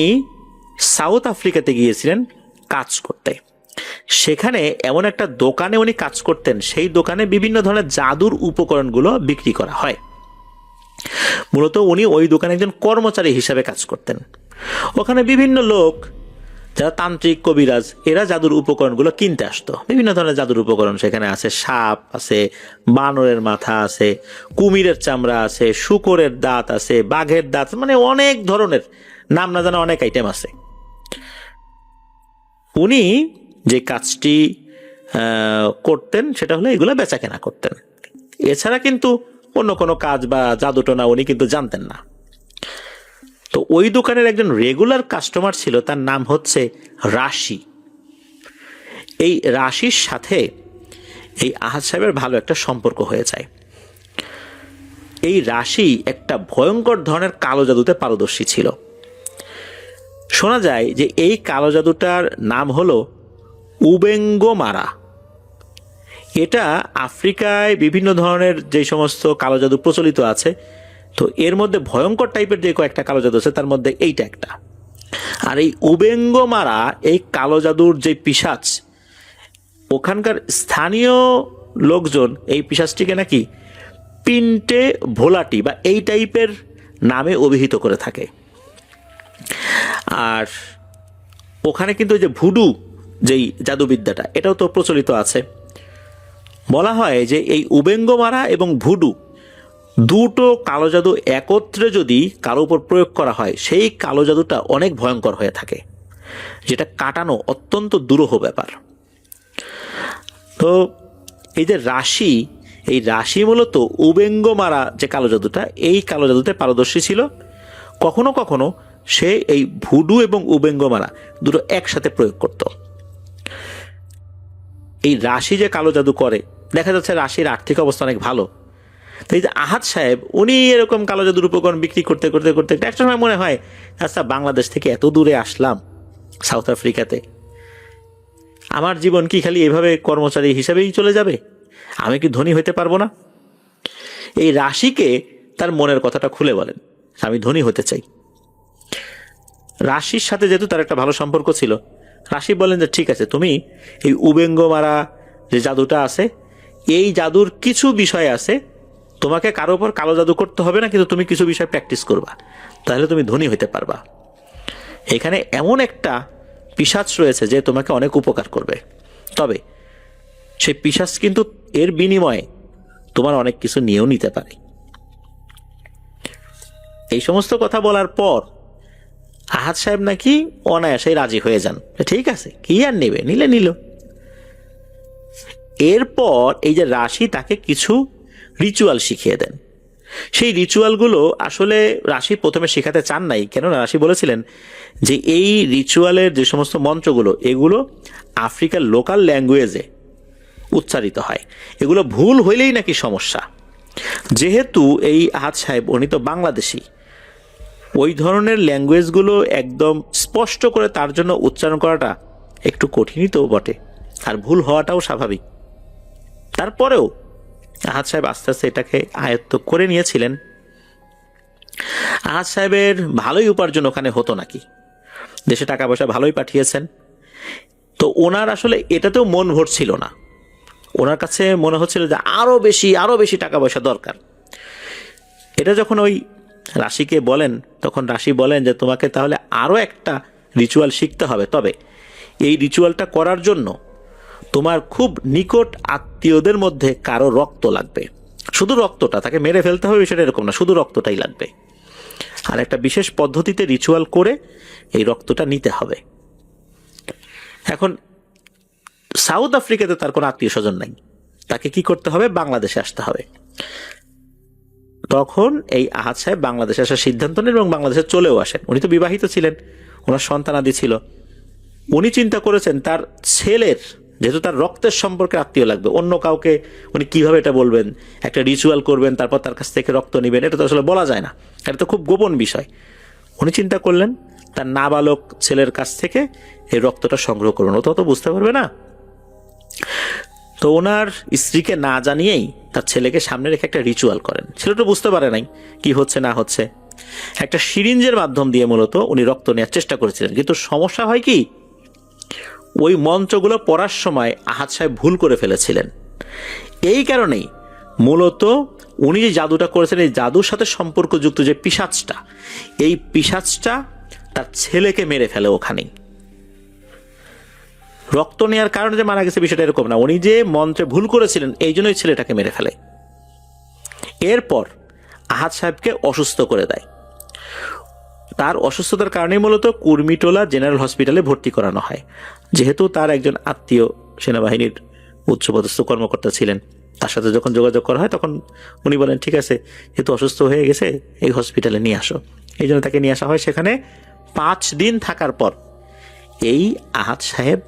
সাউথ আফ্রিকাতে গিয়েছিলেন কাজ করতে। সেখানে এমন একটা দোকানে উনি কাজ করতেন, সেই দোকানে বিভিন্ন ধরনের জাদুর উপকরণগুলো বিক্রি করা হয়। মূলত উনি ওই দোকানে একজন কর্মচারী হিসাবে কাজ করতেন। ওখানে বিভিন্ন লোক যারা তান্ত্রিক কবিরাজ এরা জাদুর উপকরণগুলো কিনতে আসতো। বিভিন্ন ধরনের জাদুর উপকরণ সেখানে আছে, সাপ আছে, বানরের মাথা আছে, কুমিরের চামড়া আছে, শূকরের দাঁত আছে, বাঘের দাঁত, মানে অনেক ধরনের নাম না জানা অনেক আইটেম আছে। উনি যে কাজটি করতেন সেটা হলো এগুলো বেচা কেনা করতেন। এছাড়া কিন্তু অন্য কোনো কাজ বা জাদুটোনা উনি কিন্তু জানতেন না। তো ওই দোকানের একজন রেগুলার কাস্টমার ছিল, তার নাম হচ্ছে রাশি। এই রাশির সাথে এই আহাদ সাহেবের ভালো একটা সম্পর্ক হয়ে যায়। এই রাশি একটা ভয়ঙ্কর ধরনের কালো জাদুতে পারদর্শী ছিল। শোনা যায় যে এই কালো জাদুটার নাম হলো উবেঙ্গমারা। এটা আফ্রিকায় বিভিন্ন ধরনের যে সমস্ত কালো জাদু প্রচলিত আছে, তো এর মধ্যে ভয়ঙ্কর টাইপের যে কয়েকটা কালো জাদু আছে তার মধ্যে এইটা একটা। আর এই উবেঙ্গমারা, এই কালো জাদুর যে পিশাচ, ওখানকার স্থানীয় লোকজন এই পিশাচটিকে নাকি পিন্টে ভোলাটি বা এই টাইপের নামে অভিহিত করে থাকে। আর ওখানে কিন্তু যে ভুডু যেই জাদুবিদ্যাটা এটাও তো প্রচলিত আছে। বলা হয় যে এই উবেঙ্গমারা এবং ভুডু দুটো কালো জাদু একত্রে যদি কারো উপর প্রয়োগ করা হয় সেই কালো জাদুটা অনেক ভয়ঙ্কর হয়ে থাকে, যেটা কাটানো অত্যন্ত দুরূহ ব্যাপার। তো এই যে রাশি, এই রাশি মূলত উবেঙ্গমারা যে কালো জাদুটা, এই কালো জাদুতে পারদর্শী ছিল। কখনো কখনো সে এই ভুডু এবং উবেঙ্গমারা দুটো একসাথে প্রয়োগ করত। এই রাশি যে কালো জাদু করে, দেখা যাচ্ছে রাশির আর্থিক অবস্থা অনেক ভালো। তো এই যে আহাদ সাহেব উনি এরকম কালো জাদুর উপকরণ বিক্রি করতে করতে করতে একটা সময় মনে হয়, আচ্ছা বাংলাদেশ থেকে এত দূরে আসলাম সাউথ আফ্রিকাতে, আমার জীবন কি খালি এভাবে কর্মচারী হিসেবেই চলে যাবে? আমি কি ধনী হতে পারবো না? এই রাশিকে তার মনের কথাটা খুলে বলেন, আমি ধনী হতে চাই। রাশির সাথে যেহেতু তার একটা ভালো সম্পর্ক ছিল, রাশি বলেন যে ঠিক আছে, তুমি এই উবেঙ্গমারা যে জাদুটা আছে, এই জাদুর কিছু বিষয় আছে, তোমাকে কারো উপর কালো জাদু করতে হবে না, কিন্তু তুমি কিছু বিষয় প্র্যাকটিস করবা, তাহলে তুমি ধনী হতে পারবা। এখানে এমন একটা পিশাচ রয়েছে যে তোমাকে অনেক উপকার করবে, তবে সেই পিশাচ কিন্তু এর বিনিময়ে তোমার অনেক কিছু নিয়েও নিতে পারে। এই সমস্ত কথা বলার পর আহাদ সাহেব নাকি অনায়াসেই রাজি হয়ে যান, ঠিক আছে কি আর নেবে, নিলে নিল। এরপর এই যে রাশি তাকে কিছু রিচুয়াল শিখিয়ে দেন। সেই রিচুয়ালগুলো আসলে রাশি প্রথমে শেখাতে চান নাই, কেননা রাশি বলেছিলেন যে এই রিচুয়ালের যে সমস্ত মন্ত্রগুলো এগুলো আফ্রিকার লোকাল ল্যাঙ্গুয়েজে উচ্চারিত হয়, এগুলো ভুল হইলেই নাকি সমস্যা। যেহেতু এই আহাদ সাহেব উনি তো বাংলাদেশি, ওই ধরনের ল্যাঙ্গুয়েজগুলো একদম স্পষ্ট করে তার জন্য উচ্চারণ করাটা একটু কঠিনই তো বটে, আর ভুল হওয়াটাও স্বাভাবিক। তারপরেও আহাদ সাহেব আস্তে আস্তে এটাকে আয়ত্ত করে নিয়েছিলেন। আহাদ সাহেবের ভালোই উপার্জন ওখানে হতো নাকি, দেশে টাকা পয়সা ভালোই পাঠিয়েছেন, তো ওনার আসলে এটাতেও মন ভরছিল না। ওনার কাছে মনে হচ্ছিল যে আরো বেশি টাকা পয়সা দরকার। এটা যখন ওই রাশিকে বলেন, তখন রাশি বলেন যে তোমাকে তাহলে আরো একটা রিচুয়াল শিখতে হবে, তবে এই রিচুয়ালটা করার জন্য তোমার খুব নিকট আত্মীয়দের মধ্যে কারো রক্ত লাগবে। শুধু রক্তটা, তাকে মেরে ফেলতে হবে সেটা এরকম না, শুধু রক্তটাই লাগবে। আর একটা বিশেষ পদ্ধতিতে রিচুয়াল করে এই রক্তটা নিতে হবে। এখন সাউথ আফ্রিকাতে তার কোনো আত্মীয় স্বজন নাই, তাকে কি করতে হবে, বাংলাদেশে আসতে হবে। তখন এই আহাদ সাহেব বাংলাদেশে আসার সিদ্ধান্ত নেন এবং বাংলাদেশে চলেও আসেন। উনি তো বিবাহিত ছিলেন, ওনার সন্তানাদি ছিল। উনি চিন্তা করেছেন তার ছেলের, যেহেতু তার রক্তের সম্পর্কে আত্মীয় লাগবে, অন্য কাউকে উনি কিভাবে এটা বলবেন, একটা রিচুয়াল করবেন তারপর তার কাছ থেকে রক্ত নেবেন, এটা তো আসলে বলা যায় না, এটা তো খুব গোপন বিষয়। উনি চিন্তা করলেন তার নাবালক ছেলের কাছ থেকে এই রক্তটা সংগ্রহ করবেন, ও তো বুঝতে পারবে না। তো ওনার স্ত্রীকে না জানিয়েই তার ছেলেকে সামনে রেখে একটা রিচুয়াল করেন। ছেলেটা বুঝতে পারে নাই কি হচ্ছে না হচ্ছে। একটা সিরিঞ্জের মাধ্যম দিয়ে মূলত উনি রক্ত নেওয়ার চেষ্টা করেছিলেন, কিন্তু সমস্যা হয় কি, ওই মন্ত্রগুলো পড়ার সময় আহাদ সাহেব ভুল করে ফেলেছিলেন। এই কারণেই মূলত উনি যে জাদুটা করেছেন, এই জাদুর সাথে সম্পর্কযুক্ত যে পিশাচটা, এই পিশাচটা তার ছেলেকে মেরে ফেলে ওখানেই। রক্ত নেওয়ার কারণে যে মারা গেছে বিষয়টা এরকম না, উনি যে মন্ত্রে ভুল করেছিলেন এই জন্যই ছেলেটাকে মেরে ফেলে। এরপর আহাদ সাহেবকে অসুস্থ করে দেয়। তার অসুস্থতার কারণে মূলত কুর্মিটোলা জেনারেল হসপিটালে ভর্তি করানো হয়। যেহেতু তার একজন আত্মীয় সেনাবাহিনীর উচ্চপদস্থ কর্মকর্তা ছিলেন, তার সাথে যখন যোগাযোগ করা হয় তখন উনি বলেন ঠিক আছে, যেহেতু অসুস্থ হয়ে গেছে এই হসপিটালে নিয়ে আসো। এই জন্য তাকে নিয়ে আসা হয়। সেখানে 5 দিন থাকার পর এই আহাদ সাহেব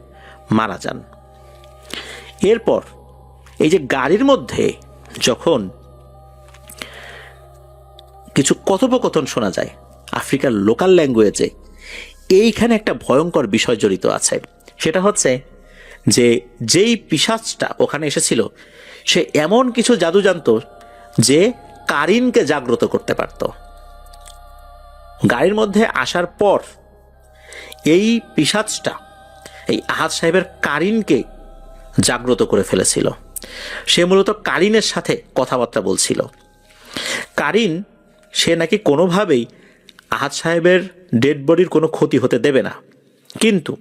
মারা যান। এরপর এই যে গাড়ির মধ্যে যখন কিছু কথোপকথন শোনা যায় আফ্রিকার লোকাল ল্যাঙ্গুয়েজে, এইখানে একটা ভয়ঙ্কর বিষয় জড়িত আছে। সেটা হচ্ছে যে যেই পিশাচটা ওখানে এসেছিল সে এমন কিছু জাদু জানতো যে কারিনকে জাগ্রত করতে পারত। গাড়ির মধ্যে আসার পর এই পিশাচটা এই আহাদ সাহেবের কারিনকে জাগ্রত করে ফেলেছিল। সে মূলত কারিনের সাথে কথাবার্তা বলছিল। কারিন সে নাকি কোনোভাবেই আহাদ সাহেবের ডেড বডির কোনো ক্ষতি হতে দেবে না, কিন্তু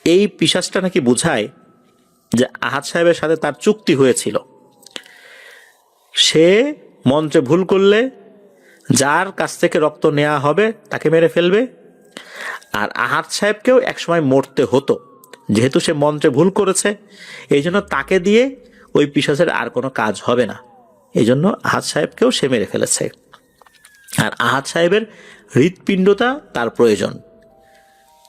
এই পিশাচটা নাকি বুঝায় যে আহাদ সাহেবের সাথে তার চুক্তি হয়েছিল, সে মন্ত্রে ভুল করলে যার কাছ থেকে রক্ত নেওয়া হবে তাকে মেরে ফেলবে, আর আহাদ সাহেবকেও একসময় মরতে হতো। যেহেতু সে মন্ত্রে ভুল করেছে এই জন্য তাকে দিয়ে ওই পিশাচের আর কোনো কাজ হবে না, এই জন্য আহাদ সাহেবকেও সে মেরে ফেলেছে। আর আহাদ সাহেবের হৃৎপিণ্ডটা তার প্রয়োজন।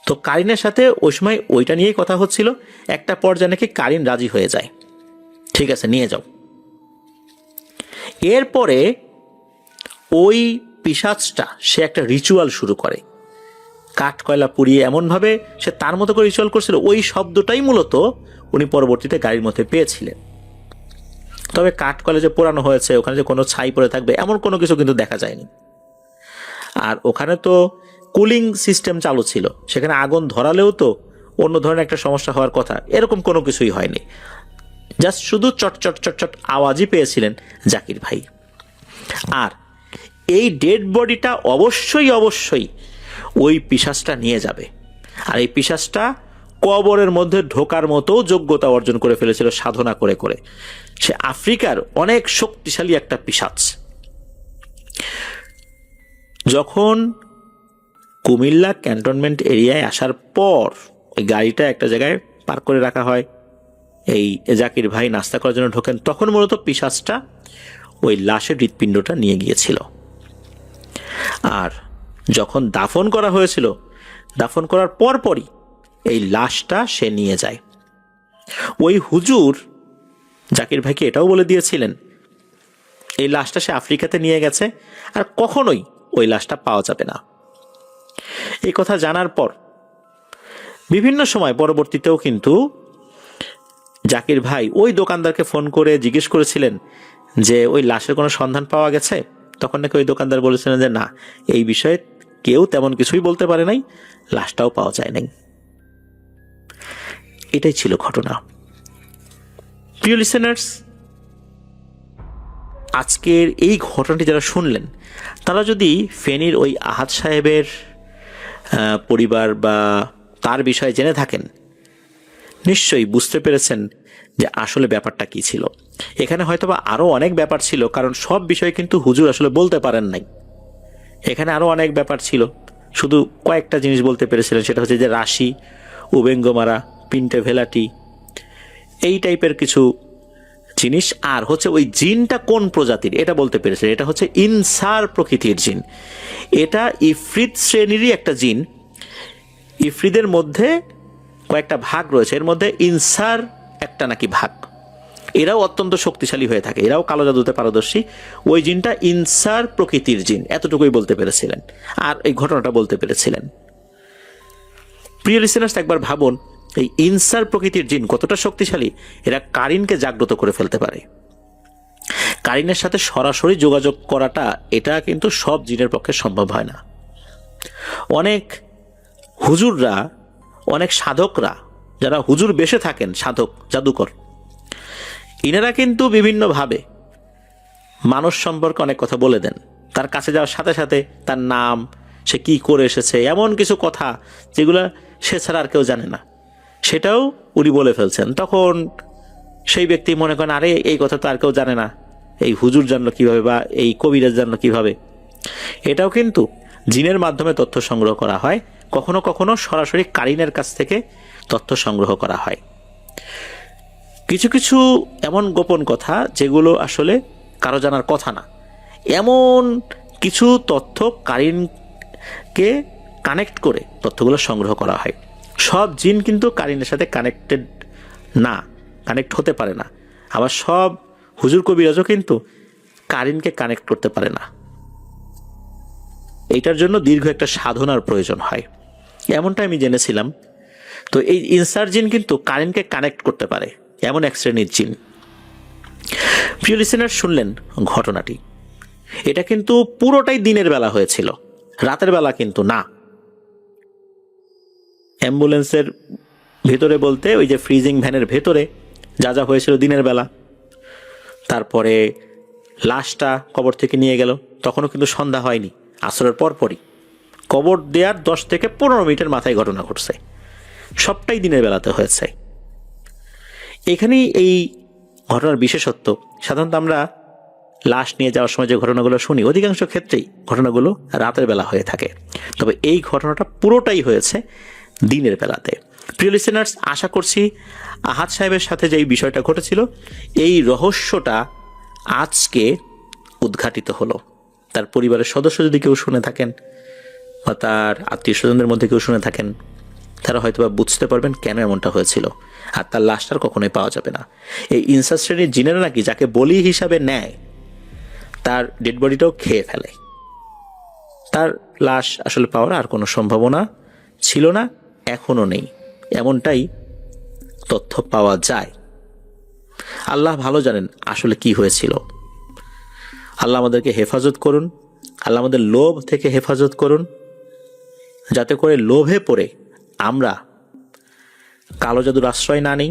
তো কারিনের সাথে ওই সময় ওইটা নিয়েই কথা হচ্ছিল। একটা পর্যায়ে নাকি কারিন রাজি হয়ে যায়, ঠিক আছে নিয়ে যাও। এরপরে ওই পিশাচটা সে একটা রিচুয়াল শুরু করে, কাঠ কয়লা পুড়িয়ে এমনভাবে সে তার মতো করে রিচুয়াল করছিল, ওই শব্দটাই মূলত উনি পরবর্তীতে গাড়ির মধ্যে পেয়েছিলেন। তবে কাঠ কয়লা যে পোড়ানো হয়েছে, ওখানে যে কোনো ছাই পড়ে থাকবে এমন কোনো কিছু কিন্তু দেখা যায়নি। আর ওখানে তো কুলিং সিস্টেম চালু ছিল, সেখানে আগুন ধরালেও তো অন্য ধরনের একটা সমস্যা হওয়ার কথা, এরকম কোনো কিছুই হয়নি। জাস্ট শুধু চট চট চট চট আওয়াজই পেয়েছিলেন জাকির ভাই। আর এই ডেড বডিটা অবশ্যই ওই পিশাচটা নিয়ে যাবে। আর এই পিশাচটা কবরের মধ্যে ঢোকার মতো যোগ্যতা অর্জন করে ফেলেছিল সাধনা করে করে। সে আফ্রিকার অনেক শক্তিশালী একটা পিশাচ। যখন কুমিল্লা ক্যান্টনমেন্ট এরিয়ায় আসার পর ওই গাড়িটা একটা জায়গায় পার্ক করে রাখা হয়, এই জাকির ভাই নাস্তা করার জন্য ঢোকেন, তখন মূলত পিশাচটা ওই লাশের হৃৎপিণ্ডটা নিয়ে গিয়েছিল। আর যখন দাফন করা হয়েছিল, দাফন করার পরপরই এই লাশটা সে নিয়ে যায়। ওই হুজুর জাকির ভাইকে এটাও বলে দিয়েছিলেন এই লাশটা সে আফ্রিকাতে নিয়ে গেছে আর কখনোই ওই লাশটা পাওয়া যাবে না। এই কথা জানার পর বিভিন্ন সময় পরবর্তীতেও কিন্তু জাকির ভাই ওই দোকানদারকে ফোন করে জিজ্ঞেস করেছিলেন যে ওই লাশের কোনো সন্ধান পাওয়া গেছে, তখন নাকি ওই দোকানদার বলেছিলেন যে না, এই বিষয়ে কেউ তেমন কিছুই বলতে পারে নাই, লাশটাও পাওয়া যায় নাই। এটাই ছিল ঘটনা। প্রিয় লিসেনার্স, আজকের এই ঘটনাটি যারা শুনলেন তারা যদি ফেনীর ওই আহাদ সাহেবের পরিবার বা তার বিষয়ে জেনে থাকেন, নিশ্চয়ই বুঝতে পেরেছেন যে আসলে ব্যাপারটা কি ছিল। এখানে হয়তোবা আরও অনেক ব্যাপার ছিল, কারণ সব বিষয় কিন্তু হুজুর আসলে বলতে পারেন নাই। এখানে আরও অনেক ব্যাপার ছিল, শুধু কয়েকটা জিনিস বলতে পেরেছিলেন, সেটা হচ্ছে যে রাশি, উবেঙ্গ মারা, পিন্টে ভেলাটি, এই টাইপের কিছু জিনিস। আর হচ্ছে ওই জিনটা কোন প্রজাতির এটা বলতে পেরেছিলেন, এটা হচ্ছে ইনসার প্রকৃতির জিন। এটা ইফরিত শ্রেণীরই একটা জিন। ইফরিদের মধ্যে কয়েকটা ভাগ রয়েছে, এর মধ্যে ইনসার একটা নাকি ভাগ। এরাও অত্যন্ত শক্তিশালী হয়ে থাকে, এরাও কালো জাদুতে পারদর্শী। ওই জিনটা ইনসার প্রকৃতির জিন, এতটুকুই বলতে পেরেছিলেন, আর এই ঘটনাটা বলতে পেরেছিলেন। প্রিয় লিসেনার্স, একবার ভাবুন এই ইনসার প্রকৃতির জিন কতটা শক্তিশালী। এরা কারিনকে জাগ্রত করে ফেলতে পারে। কারিনের সাথে সরাসরি যোগাযোগ করাটা এটা কিন্তু সব জিনের পক্ষে সম্ভব হয় না। অনেক হুজুররা, অনেক সাধকরা যারা হুজুর বেশে থাকেন, সাধক জাদুকর, ইনারা কিন্তু বিভিন্নভাবে মানুষ সম্পর্কে অনেক কথা বলে দেন। তার কাছে যাওয়ার সাথে সাথে তার নাম, সে কি করে এসেছে, এমন কিছু কথা যেগুলো সে ছাড়া আর কেউ জানে না, সেটাও উনি বলে ফেলছেন। তখন সেই ব্যক্তি মনে করেন আরে এই কথা তো আর কেউ জানে না, এই হুজুর জানলো কিভাবে বা এই কবিরাজ জানলো কিভাবে। এটাও কিন্তু জিনের মাধ্যমে তথ্য সংগ্রহ করা হয়, কখনো কখনো সরাসরি কারিনের কাছ থেকে তথ্য সংগ্রহ করা হয়। কিছু কিছু এমন গোপন কথা যেগুলো আসলে কারো জানার কথা না, এমন কিছু তথ্য কারিনকে কানেক্ট করে তথ্যগুলো সংগ্রহ করা হয়। সব জিন কিন্তু কারিনের সাথে কানেক্টেড না, কানেক্ট হতে পারে না। আবার সব হুজুর কবিরাজও কিন্তু কারিনকে কানেক্ট করতে পারে না। এইটার জন্য দীর্ঘ একটা সাধনার প্রয়োজন হয়, এমনটা আমি জেনেছিলাম। তো এই ইনসার জিন কিন্তু কারিনকে কানেক্ট করতে পারে, এমন এক শ্রেণীর জিন। প্রিয় লিসেনার, শুনলেন ঘটনাটি। এটা কিন্তু পুরোটাই দিনের বেলা হয়েছিল, রাতের বেলা কিন্তু না। অ্যাম্বুলেন্সের ভেতরে বলতে ওই যে ফ্রিজিং ভ্যানের ভেতরে যা যা হয়েছিল দিনের বেলা। তারপরে লাশটা কবর থেকে নিয়ে গেল, তখনও কিন্তু সন্ধ্যা হয়নি, আসরের পরপরই। কবর দেওয়ার 10 থেকে 15 মিনিটের মাথায় ঘটনা ঘটছে, সবটাই দিনের বেলাতে হয়েছে। এখানেই এই ঘটনার বিশেষত্ব। সাধারণত আমরা লাশ নিয়ে যাওয়ার সময় যে ঘটনাগুলো শুনি, অধিকাংশ ক্ষেত্রেই ঘটনাগুলো রাতের বেলা হয়ে থাকে, তবে এই ঘটনাটা পুরোটাই হয়েছে দিনের বেলাতে। প্রিয় লিসেনার্স, আশা করছি আহাদ সাহেবের সাথে যে এই বিষয়টা ঘটেছিল, এই রহস্যটা আজকে উদ্ঘাটিত হলো। তার পরিবারের সদস্য যদি কেউ শুনে থাকেন বা তার আত্মীয় স্বজনদের মধ্যে কেউ শুনে থাকেন, তারা হয়তোবা বুঝতে পারবেন কেন এমনটা হয়েছিল। আর তার লাশটার কখনোই পাওয়া যাবে না। এই ইনসাস শ্রেণীর জিনেরা নাকি যাকে বলি হিসাবে নেয়, তার ডেড বডিটাও খেয়ে ফেলে। তার লাশ আসলে পাওয়ার আর কোনো সম্ভাবনা ছিল না, এখনও নেই, এমনটাই তথ্য পাওয়া যায়। আল্লাহ ভালো জানেন আসলে কি হয়েছিল। আল্লাহ আমাদেরকে হেফাজত করুন, আল্লাহ আমাদের লোভ থেকে হেফাজত করুন, যাতে করে লোভে পড়ে আমরা কালো জাদুর আশ্রয় না নিই,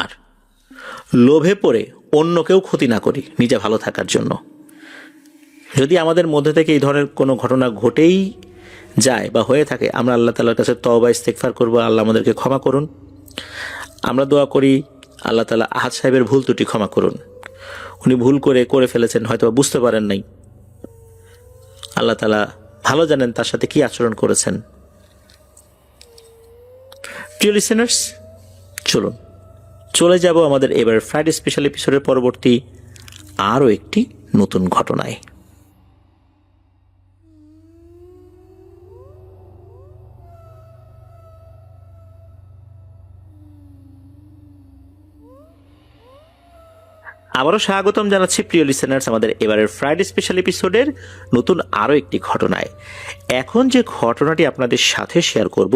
আর লোভে পড়ে অন্যকেও ক্ষতি না করি নিজে ভালো থাকার জন্য। যদি আমাদের মধ্যে থেকে এই ধরনের কোনো ঘটনা ঘটেই যায় বা হয়ে থাকে, আমরা আল্লাহ তাআলার কাছে তওবা ইস্তেগফার করব, আল্লাহ আমাদেরকে ক্ষমা করুন। আমরা দোয়া করি আল্লাহ তাআলা আহাদ সাহেবের ভুল ত্রুটি ক্ষমা করুন। উনি ভুল করে ফেলেছেন, হয়তো বুঝতে পারেন নাই। আল্লাহ তাআলা ভালো জানেন তার সাথে কি আচরণ করেছেন। প্রিয় লিসেনার্স, চলুন চলে যাব আমাদের এবার ফ্রাইডে স্পেশাল এপিসোডের পরবর্তী আরও একটি নতুন ঘটনায়। আবারও স্বাগতম জানাচ্ছি প্রিয় লিসেনার্স আমাদের এবারের ফ্রাইডে স্পেশাল এপিসোডের নতুন আরও একটি ঘটনায়। এখন যে ঘটনাটি আপনাদের সাথে শেয়ার করব,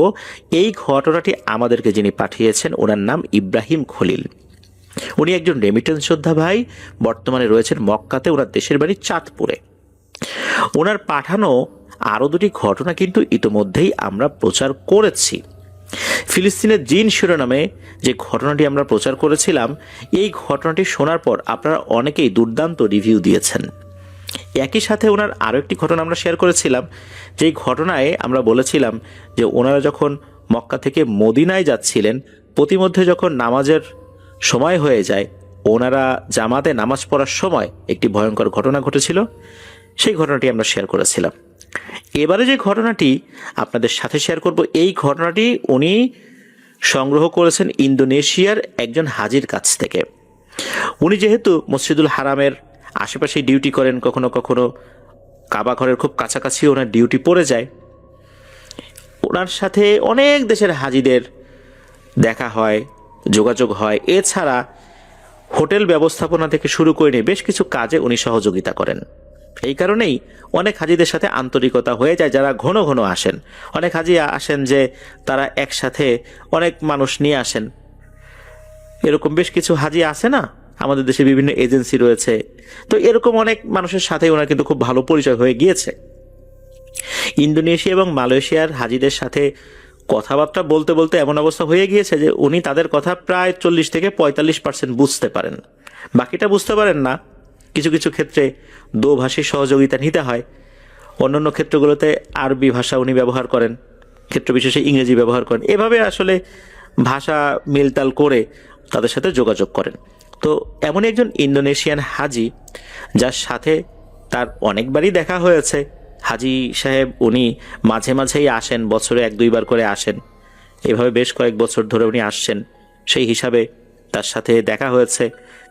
এই ঘটনাটি আমাদেরকে যিনি পাঠিয়েছেন ওনার নাম ইব্রাহিম খলিল। উনি একজন রেমিটেন্স যোদ্ধা ভাই, বর্তমানে রয়েছেন মক্কাতে, ওনার দেশের বাড়ি চাঁদপুরে। ওনার পাঠানো আরও দুটি ঘটনা কিন্তু ইতোমধ্যেই আমরা প্রচার করেছি। ফিলিস্তিনের জিন শিরোনামে যে ঘটনাটি আমরা প্রচার করেছিলাম, এই ঘটনাটি শোনার পর আপনারা অনেকেই দুর্দান্ত রিভিউ দিয়েছেন। একই সাথে ওনার আরও একটি ঘটনা আমরা শেয়ার করেছিলাম, যেই ঘটনায় আমরা বলেছিলাম যে ওনারা যখন মক্কা থেকে মদিনায় যাচ্ছিলেন, প্রতিমধ্যে যখন নামাজের সময় হয়ে যায়, ওনারা জামাতে নামাজ পড়ার সময় একটি ভয়ঙ্কর ঘটনা ঘটেছিল। সেই ঘটনাটি আমরা শেয়ার করেছিলাম। এবারে যে ঘটনাটি আপনাদের সাথে শেয়ার করব, এই ঘটনাটি উনি সংগ্রহ করেছেন ইন্দোনেশিয়ার একজন হাজির কাছ থেকে। উনি যেহেতু মসজিদুল হারামের আশেপাশে ডিউটি করেন, কখনো কখনো কাবা ঘরের খুব কাছাকাছি ওনার ডিউটি পড়ে যায়। ওনার সাথে অনেক দেশের হাজিদের দেখা হয়, যোগাযোগ হয়। এছাড়া হোটেল ব্যবস্থাপনা থেকে শুরু করে নিয়ে বেশ কিছু কাজে উনি সহযোগিতা করেন। এই কারণেই অনেক হাজিদের সাথে আন্তরিকতা হয়ে যায়, যারা ঘন ঘন আসেন। অনেক হাজি আসেন যে তারা একসাথে অনেক মানুষ নিয়ে আসেন। এরকম বেশ কিছু হাজি আছে না, আমাদের দেশে বিভিন্ন এজেন্সি রয়েছে, তো এরকম অনেক মানুষের সাথে ওনার কিন্তু খুব ভালো পরিচয় হয়ে গিয়েছে। ইন্দোনেশিয়া এবং মালয়েশিয়ার হাজিদের সাথে কথাবার্তা বলতে বলতে এমন অবস্থা হয়ে গিয়েছে যে উনি তাদের কথা প্রায় 40 থেকে 45% বুঝতে পারেন, বাকিটা বুঝতে পারেন না। কিছু কিছু ক্ষেত্রে দোভাষী সহযোগিতা নিতে হয়। অন্যান্য ক্ষেত্রগুলোতে আরবি ভাষা উনি ব্যবহার করেন, ক্ষেত্র বিশেষে ইংরেজি ব্যবহার করেন। এভাবে আসলে ভাষা মিলতাল করে তাদের সাথে যোগাযোগ করেন। তো এমন একজন ইন্দোনেশিয়ান হাজি, যার সাথে তার অনেকবারই দেখা হয়েছে। হাজি সাহেব উনি মাঝে মাঝেই আসেন, বছরে 1-2 বার করে আসেন। এভাবে বেশ কয়েক বছর ধরে উনি আসছেন। সেই হিসাবে তার সাথে দেখা হয়েছে।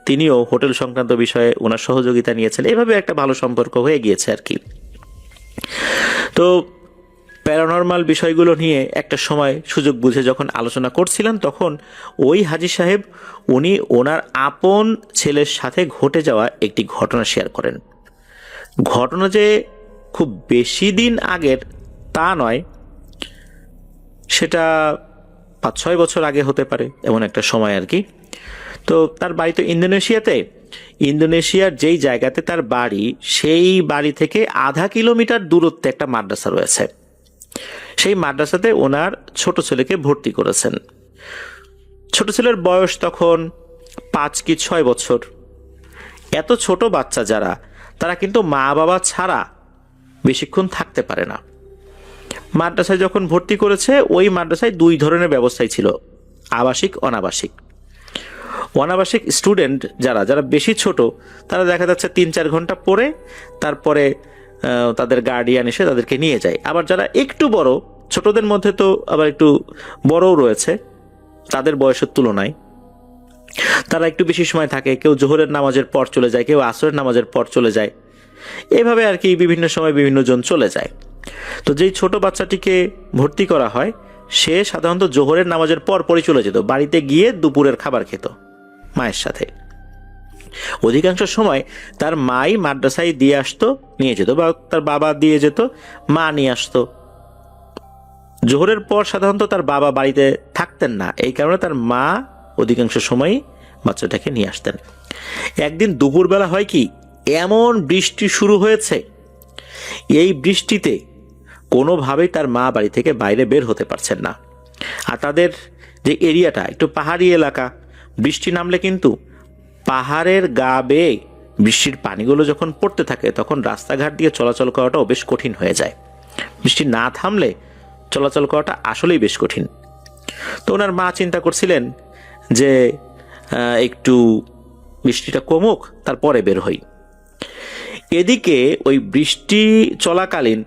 তিনিও হোটেল সংক্রান্ত বিষয়ে ওনার সহযোগিতা নিয়েছেন। এভাবে একটা ভালো সম্পর্ক হয়ে গিয়েছে আর কি। তো প্যারানরমাল বিষয়গুলো নিয়ে একটা সময় সুযোগ বুঝে যখন আলোচনা করছিলাম, তখন ওই হাজি সাহেব উনি ওনার আপন ছেলের সাথে ঘটে যাওয়া একটি ঘটনা শেয়ার করেন। ঘটনা যে খুব বেশি দিন আগের তা নয়, সেটা 5-6 বছর আগে হতে পারে, এমন একটা সময় আর কি। তো তার বাড়ি তো ইন্দোনেশিয়াতে। ইন্দোনেশিয়ার যেই জায়গাতে তার বাড়ি, সেই বাড়ি থেকে আধা কিলোমিটার দূরত্বে একটা মাদ্রাসা রয়েছে। সেই মাদ্রাসাতে ওনার ছোট ছেলেকে ভর্তি করেছেন। ছোট ছেলের বয়স তখন 5 কি 6 বছর। এত ছোট বাচ্চা যারা, তারা কিন্তু মা বাবা ছাড়া বেশিক্ষণ থাকতে পারে না। মাদ্রাসায় যখন ভর্তি করেছে, ওই মাদ্রাসায় 2 ধরনের ব্যবস্থাই ছিল, আবাসিক অনাবাসিক। অনাবাসিক স্টুডেন্ট যারা যারা বেশি ছোট, তারা দেখা যাচ্ছে 3-4 ঘন্টা পড়ে তারপরে তাদের গার্ডিয়ান এসে তাদেরকে নিয়ে যায়। আবার যারা একটু বড়, ছোটদের মধ্যে তো আবার একটু বড়ও রয়েছে তাদের বয়সের তুলনায়, তারা একটু বেশি সময় থাকে। কেউ জোহরের নামাজের পর চলে যায়, কেউ আসরের নামাজের পর চলে যায়। এভাবে আর কি বিভিন্ন সময় বিভিন্ন জন চলে যায়। তো যেই ছোট বাচ্চাটিকে ভর্তি করা হয়, সে সাধারণত জোহরের নামাজের পর পরই চলে যেত, বাড়িতে গিয়ে দুপুরের খাবার খেত মায়ের সাথে। অধিকাংশ সময় তার মাই মাদ্রাসায় দিয়ে আসতো, নিয়ে যেত, বা তার বাবা দিয়ে যেত, মা নিয়ে আসতো। জোহরের পর সাধারণত তার বাবা বাড়িতে থাকতেন না, এই কারণে তার মা অধিকাংশ সময়ই বাচ্চাটাকে নিয়ে আসতেন। একদিন দুপুরবেলা হয় কি, এমন বৃষ্টি শুরু হয়েছে, এই বৃষ্টিতে কোনোভাবেই তার মা বাড়ি থেকে বাইরে বের হতে পারছেন না। আর তাদের যে এরিয়াটা একটু পাহাড়ি এলাকা, বৃষ্টি নামলে কিন্তু পাহাড়ের গা বেয়ে বৃষ্টির পানিগুলো যখন পড়তে থাকে, তখন রাস্তাঘাট দিয়ে চলাচল করাটাও বেশ কঠিন হয়ে যায়। বৃষ্টি না থামলে চলাচল করাটা আসলেই বেশ কঠিন। তো ওনার মা চিন্তা করছিলেন যে একটু বৃষ্টিটা কমুক, তারপরে বের হই। এদিকে ওই বৃষ্টি চলাকালীন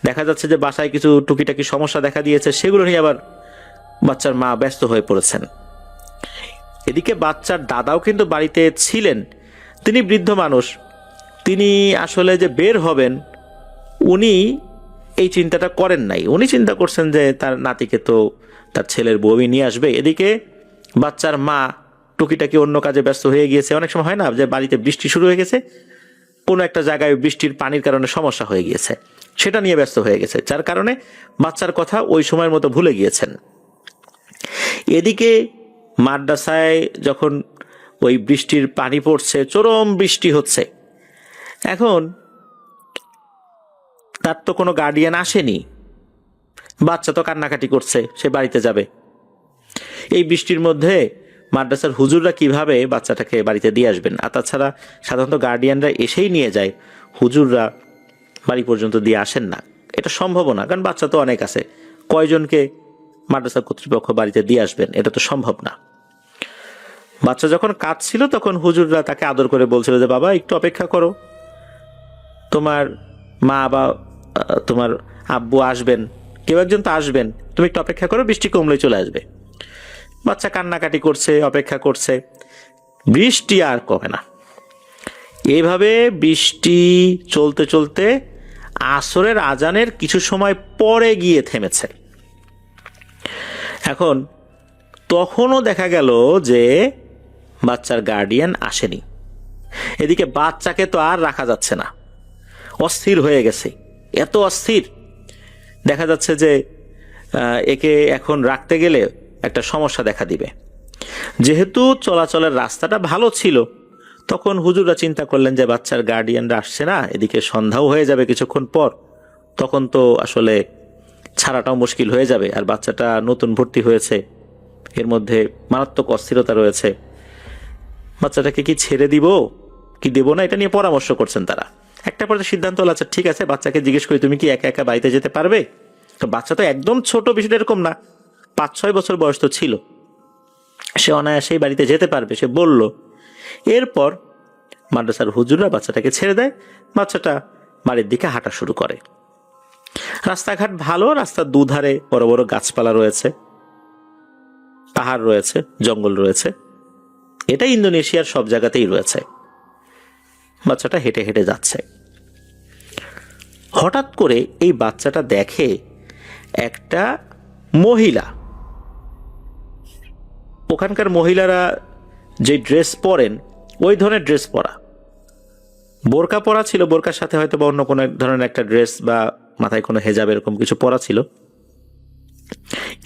দেখা যাচ্ছে যে বাসায় কিছু টুকিটাকি সমস্যা দেখা দিয়েছে, সেগুলো নিয়ে আবার বাচ্চার মা ব্যস্ত হয়ে পড়েছেন। এদিকে বাচ্চার দাদাও কিন্তু বাড়িতে ছিলেন। তিনি বৃদ্ধ মানুষ, তিনি আসলে যে বের হবেন উনি এই চিন্তাটা করেন নাই। উনি চিন্তা করছেন যে তার নাতিকে তো তার ছেলের বউই নিয়ে আসবে। এদিকে বাচ্চার মা টুকিটাকি অন্য কাজে ব্যস্ত হয়ে গিয়েছে। অনেক সময় হয় না যে বাড়িতে বৃষ্টি শুরু হয়ে গেছে, কোনো একটা জায়গায় বৃষ্টির পানির কারণে সমস্যা হয়ে গিয়েছে, সেটা নিয়ে ব্যস্ত হয়ে গেছে, যার কারণে বাচ্চার কথা ওই সময়ের মতো ভুলে গিয়েছেন। এদিকে মাদ্রাসায় যখন ওই বৃষ্টির পানি পড়ছে, চরম বৃষ্টি হচ্ছে, এখন তার তো কোনো গার্ডিয়ান আসেনি, বাচ্চা তো কান্নাকাটি করছে, সে বাড়িতে যাবে। এই বৃষ্টির মধ্যে মাদ্রাসার হুজুররা কিভাবে বাচ্চাটাকে বাড়িতে দিয়ে আসবেন? আর তাছাড়া সাধারণত গার্ডিয়ানরা এসেই নিয়ে যায়, হুজুররা বাড়ি পর্যন্ত দিয়ে আসেন না। এটা সম্ভব না, কারণ বাচ্চা তো অনেক আছে, কয়জনকে মাদ্রাসা কর্তৃপক্ষ বাড়িতে দিয়ে আসবেন? এটা তো সম্ভব না। বাচ্চা যখন কাঁদছিল তখন হুজুররা তাকে আদর করে বলছিল যে বাবা একটু অপেক্ষা করো, তোমার মা বা তোমার আব্বু আসবেন, কেউ একজন তো আসবেন, তুমি একটু অপেক্ষা করো, বৃষ্টি কমলেই চলে আসবে। বাচ্চা কান্নাকাটি করছে, অপেক্ষা করছে, বৃষ্টি আর কমে না। এইভাবে বৃষ্টি চলতে চলতে আসরের আজানের কিছু সময় পরে গিয়ে থেমেছে। এখন তখনও দেখা গেল যে বাচ্চার গার্ডিয়ান আসেনি। এদিকে বাচ্চাকে তো আর রাখা যাচ্ছে না, অস্থির হয়ে গেছে, এত অস্থির দেখা যাচ্ছে যে একে এখন রাখতে গেলে একটা সমস্যা দেখা দিবে। যেহেতু চলাচলের রাস্তাটা ভালো ছিল, তখন হুজুররা চিন্তা করলেন যে বাচ্চার গার্ডিয়ানরা আসছে না, এদিকে সন্ধ্যাও হয়ে যাবে কিছুক্ষণ পর, তখন তো আসলে ছাড়াটাও মুশকিল হয়ে যাবে। আর বাচ্চাটা নতুন ভর্তি হয়েছে, এর মধ্যে মারাত্মক অস্থিরতা রয়েছে, বাচ্চাটাকে কি ছেড়ে দিব কি দেব না, এটা নিয়ে পরামর্শ করছেন তারা। একটা পর্যায়ে সিদ্ধান্ত হলো, আচ্ছা ঠিক আছে, বাচ্চাকে জিজ্ঞেস করি তুমি কি একা একা বাড়িতে যেতে পারবে? তো বাচ্চা তো একদম ছোট, বিষয়টা এরকম না, 5-6 বছর বয়স তো ছিল, সে অনায়াসেই বাড়িতে যেতে পারবে, সে বলল। এরপর মাদ্রাসার হুজুররা বাচ্চাটাকে ছেড়ে দেয়, বাচ্চাটা বাড়ির দিকে হাঁটা শুরু করে। রাস্তাঘাট ভালো, রাস্তার দুধারে বড় বড় গাছপালা রয়েছে, পাহাড় রয়েছে, জঙ্গল রয়েছে, এটা ইন্দোনেশিয়ার সব জায়গাতেই রয়েছে। বাচ্চাটা হেঁটে হেঁটে যাচ্ছে, হঠাৎ করে এই বাচ্চাটা দেখে একটা মহিলা, ওখানকার মহিলারা যে ড্রেস পরেন ওই ধরনের ড্রেস পরা, বোরকা পরা ছিল, বোরকার সাথে হয়তো বা অন্য কোনো ধরনের একটা ড্রেস বা মাথায় কোনো হেজাব এরকম কিছু পরা ছিল।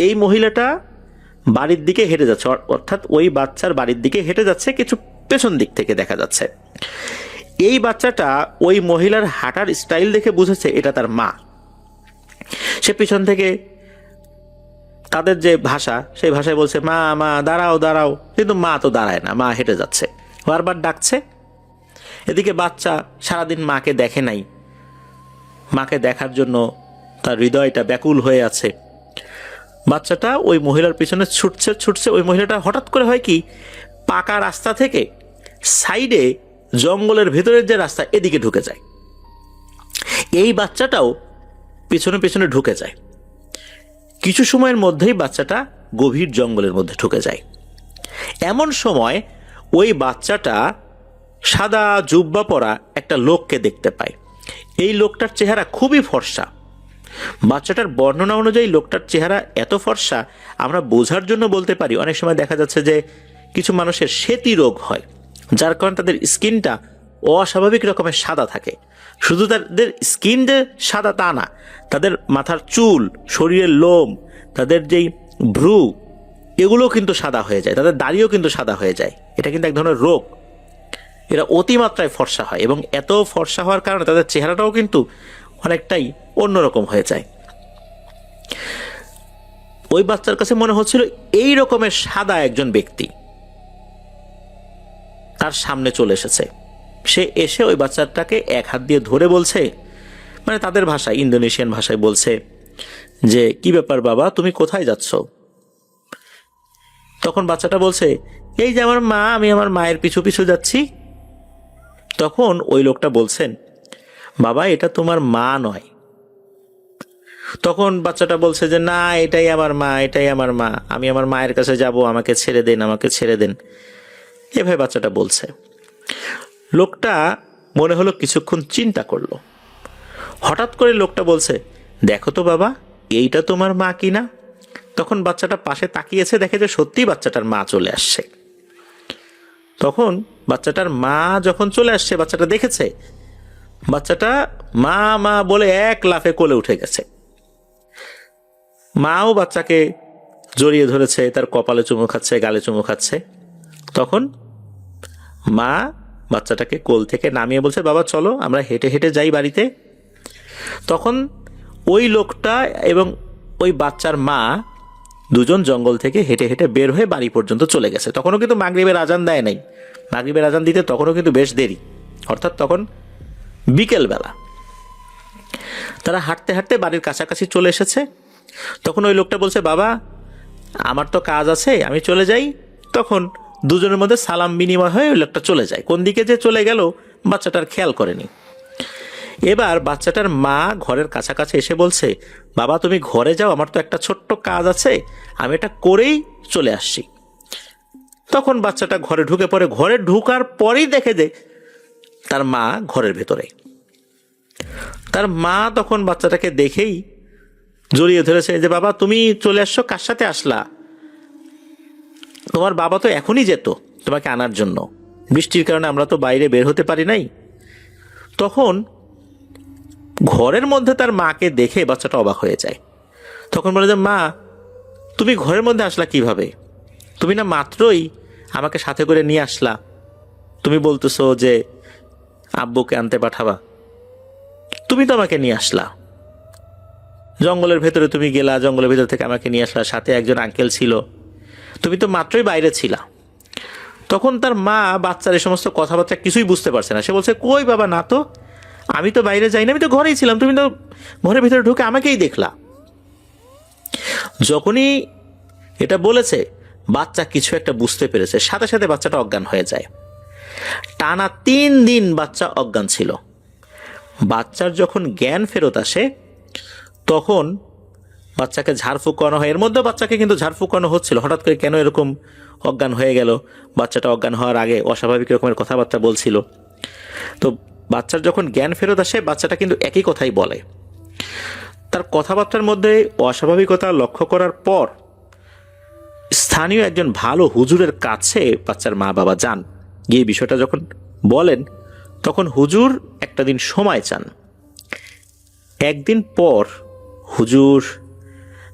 এই মহিলাটা বাড়ির দিকে হেঁটে যাচ্ছে, অর্থাৎ ওই বাচ্চার বাড়ির দিকে হেঁটে যাচ্ছে, কিছু পেছন দিক থেকে দেখা যাচ্ছে। এই বাচ্চাটা ওই মহিলার হাঁটার স্টাইল দেখে বুঝেছে এটা তার মা। সে পিছন থেকে তাদের যে ভাষা, সেই ভাষায় বলছে মা মা দাঁড়াও দাঁড়াও, কিন্তু মা তো দাঁড়ায় না, মা হেঁটে যাচ্ছে, বারবার ডাকছে। এদিকে বাচ্চা সারাদিন মাকে দেখে নাই, মাকে দেখার জন্য তার হৃদয়টা ব্যাকুল হয়ে আছে। বাচ্চাটা ওই মহিলার পিছনে ছুটছে ছুটছে, ওই মহিলাটা হঠাৎ করে হয় কি, পাকা রাস্তা থেকে সাইডে জঙ্গলের ভেতরের যে রাস্তা এদিকে ঢুকে যায়। এই বাচ্চাটাও পিছনে পিছনে ঢুকে যায়। কিছু সময়ের মধ্যেই বাচ্চাটা গভীর জঙ্গলের মধ্যে ঢুকে যায়। এমন সময় ওই বাচ্চাটা সাদা জুব্বা পরা একটা লোককে দেখতে পায়। এই লোকটার চেহারা খুবই ফর্সা। বাচ্চাটার বর্ণনা অনুযায়ী লোকটার চেহারা এত ফর্সা, আমরা বোঝার জন্য বলতে পারি অনেক সময় দেখা যাচ্ছে যে কিছু মানুষের শ্বেতি রোগ হয়, যার কারণে তাদের স্কিনটা অস্বাভাবিক রকমের সাদা থাকে। শুধু তাদের স্কিন যে সাদা তা না, তাদের মাথার চুল, শরীরের লোম, তাদের যেই ভ্রু, এগুলোও কিন্তু সাদা হয়ে যায়, তাদের দাড়িও কিন্তু সাদা হয়ে যায়। এটা কিন্তু এক ধরনের রোগ। এরা অতিমাত্রায় ফর্সা হয় এবং এত ফর্সা হওয়ার কারণে তাদের চেহারাটাও কিন্তু অনেকটাই অন্যরকম হয়ে যায়। ওই বাচ্চার কাছে মনে হচ্ছিল এই রকমের সাদা একজন ব্যক্তি তার সামনে চলে এসেছে। সে এসে ওই বাচ্চাটাকে এক হাত দিয়ে ধরে বলছে, মানে তাদের ভাষায়, ইন্দোনেশিয়ান ভাষায় বলছে যে কি ব্যাপার বাবা, তুমি কোথায় যাচ্ছ? তখন বাচ্চাটা বলছে এই যে আমার মা, আমি আমার মায়ের পিছু পিছু যাচ্ছি। তখন ওই লোকটা বলছেন বাবা এটা তোমার মা নয়। তখন বাচ্চাটা বলছে যে না, এটাই আমার মা, এটাই আমার মা, আমি আমার মায়ের কাছে যাব, আমাকে ছেড়ে দেন, আমাকে ছেড়ে দেন, এভাবে বাচ্চাটা বলছে। লোকটা মনে হলো কিছুক্ষণ চিন্তা করলো, হঠাৎ করে লোকটা বলছে দেখো তো বাবা, এইটা তোমার মা কিনা? তখন বাচ্চাটা পাশে তাকিয়েছে, দেখে যে সত্যিই বাচ্চাটার মা চলে আসছে। তখন বাচ্চাটার মা যখন চলে আসছে, বাচ্চাটা দেখেছে, বাচ্চাটা মা মা বলে এক লাফে কোলে উঠে গেছে। মাও বাচ্চাকে জড়িয়ে ধরেছে, তার কপালে চুমু খাচ্ছে, গালে চুমু খাচ্ছে। তখন মা বাচ্চাটাকে কোল থেকে নামিয়ে বলছে, বাবা চলো আমরা হেঁটে হেঁটে যাই বাড়িতে। তখন ওই লোকটা এবং ওই বাচ্চার মা দুজন জঙ্গল থেকে হেঁটে হেঁটে বের হয়ে বাড়ি পর্যন্ত চলে গেছে। তখনও কিন্তু মাগরিবের আজান দেয় নাই। মাগরিবের আজান দিতে তখনও কিন্তু বেশ দেরি, অর্থাৎ তখন বিকেলবেলা। তারা হাঁটতে হাঁটতে বাড়ির কাছাকাছি চলে এসেছে। তখন ওই লোকটা বলছে, বাবা আমার তো কাজ আছে, আমি চলে যাই। তখন দুজনের মধ্যে সালাম বিনিময় হয়ে ওই লোকটা চলে যায়। কোন দিকে যে চলে গেল বাচ্চাটার খেয়াল করেনি। এবার বাচ্চাটার মা ঘরের কাছাকাছি এসে বলছে, বাবা তুমি ঘরে যাও, আমার তো একটা ছোট্ট কাজ আছে, আমি এটা করেই চলে আসছি। তখন বাচ্চাটা ঘরে ঢুকে পড়ে। ঘরে ঢুকার পরেই দেখে যে তার মা ঘরের ভেতরে। তার মা তখন বাচ্চাটাকে দেখেই জড়িয়ে ধরেছে যে, বাবা তুমি চলে আসছো, কার সাথে আসলা? তোমার বাবা তো এখনই যেত তোমাকে আনার জন্য, বৃষ্টির কারণে আমরা তো বাইরে বের হতে পারি নাই। তখন ঘরের মধ্যে তার মাকে দেখে বাচ্চাটা অবাক হয়ে যায়। তখন বলে যে, মা তুমি ঘরের মধ্যে আসলা কিভাবে? তুমি না মাত্রই আমাকে সাথে করে নিয়ে আসলা, তুমি বলতেছো যে আব্বুকে আনতে পাঠাবা, তুমি তো আমাকে নিয়ে আসলা, জঙ্গলের ভেতরে তুমি গেলা, জঙ্গলের ভেতর থেকে আমাকে নিয়ে আসলা, সাথে একজন আঙ্কেল ছিল, তুমি তো মাত্রই বাইরে ছিলা। তখন তার মা বাচ্চার এই সমস্ত কথাবার্তা কিছুই বুঝতে পারছে না। সে বলছে, কই বাবা, না তো, আমি তো বাইরে যাইনি, আমি তো ঘরেই ছিলাম, তুমি তো ঘরের ভিতরে ঢুকে আমাকেই দেখলা। যখনই এটা বলেছে বাচ্চা কিছু একটা বুঝতে পেরেছে, সাথে সাথে বাচ্চাটা অজ্ঞান হয়ে যায়। টানা 3 দিন বাচ্চা অজ্ঞান ছিল। বাচ্চার যখন জ্ঞান ফেরত আসে তখন বাচ্চাকে ঝাড়ফুঁক করানো হয়। এর মধ্যে বাচ্চাকে কিন্তু ঝাড়ফুঁক করানো হচ্ছিল। হঠাৎ করে কেন এরকম অজ্ঞান হয়ে গেল? বাচ্চাটা অজ্ঞান হওয়ার আগে অস্বাভাবিক রকমের কথাবার্তা বলছিল। তো বাচ্চার যখন জ্ঞান ফেরত আসে বাচ্চাটা কিন্তু একই কথাই বলে। তার কথাবার্তার মধ্যে অস্বাভাবিকতা লক্ষ্য করার পর স্থানীয় একজন ভালো হুজুরের কাছে বাচ্চার মা বাবা যান। গিয়ে বিষয়টা যখন বলেন তখন হুজুর একটা দিন সময় চান। একদিন পর হুজুর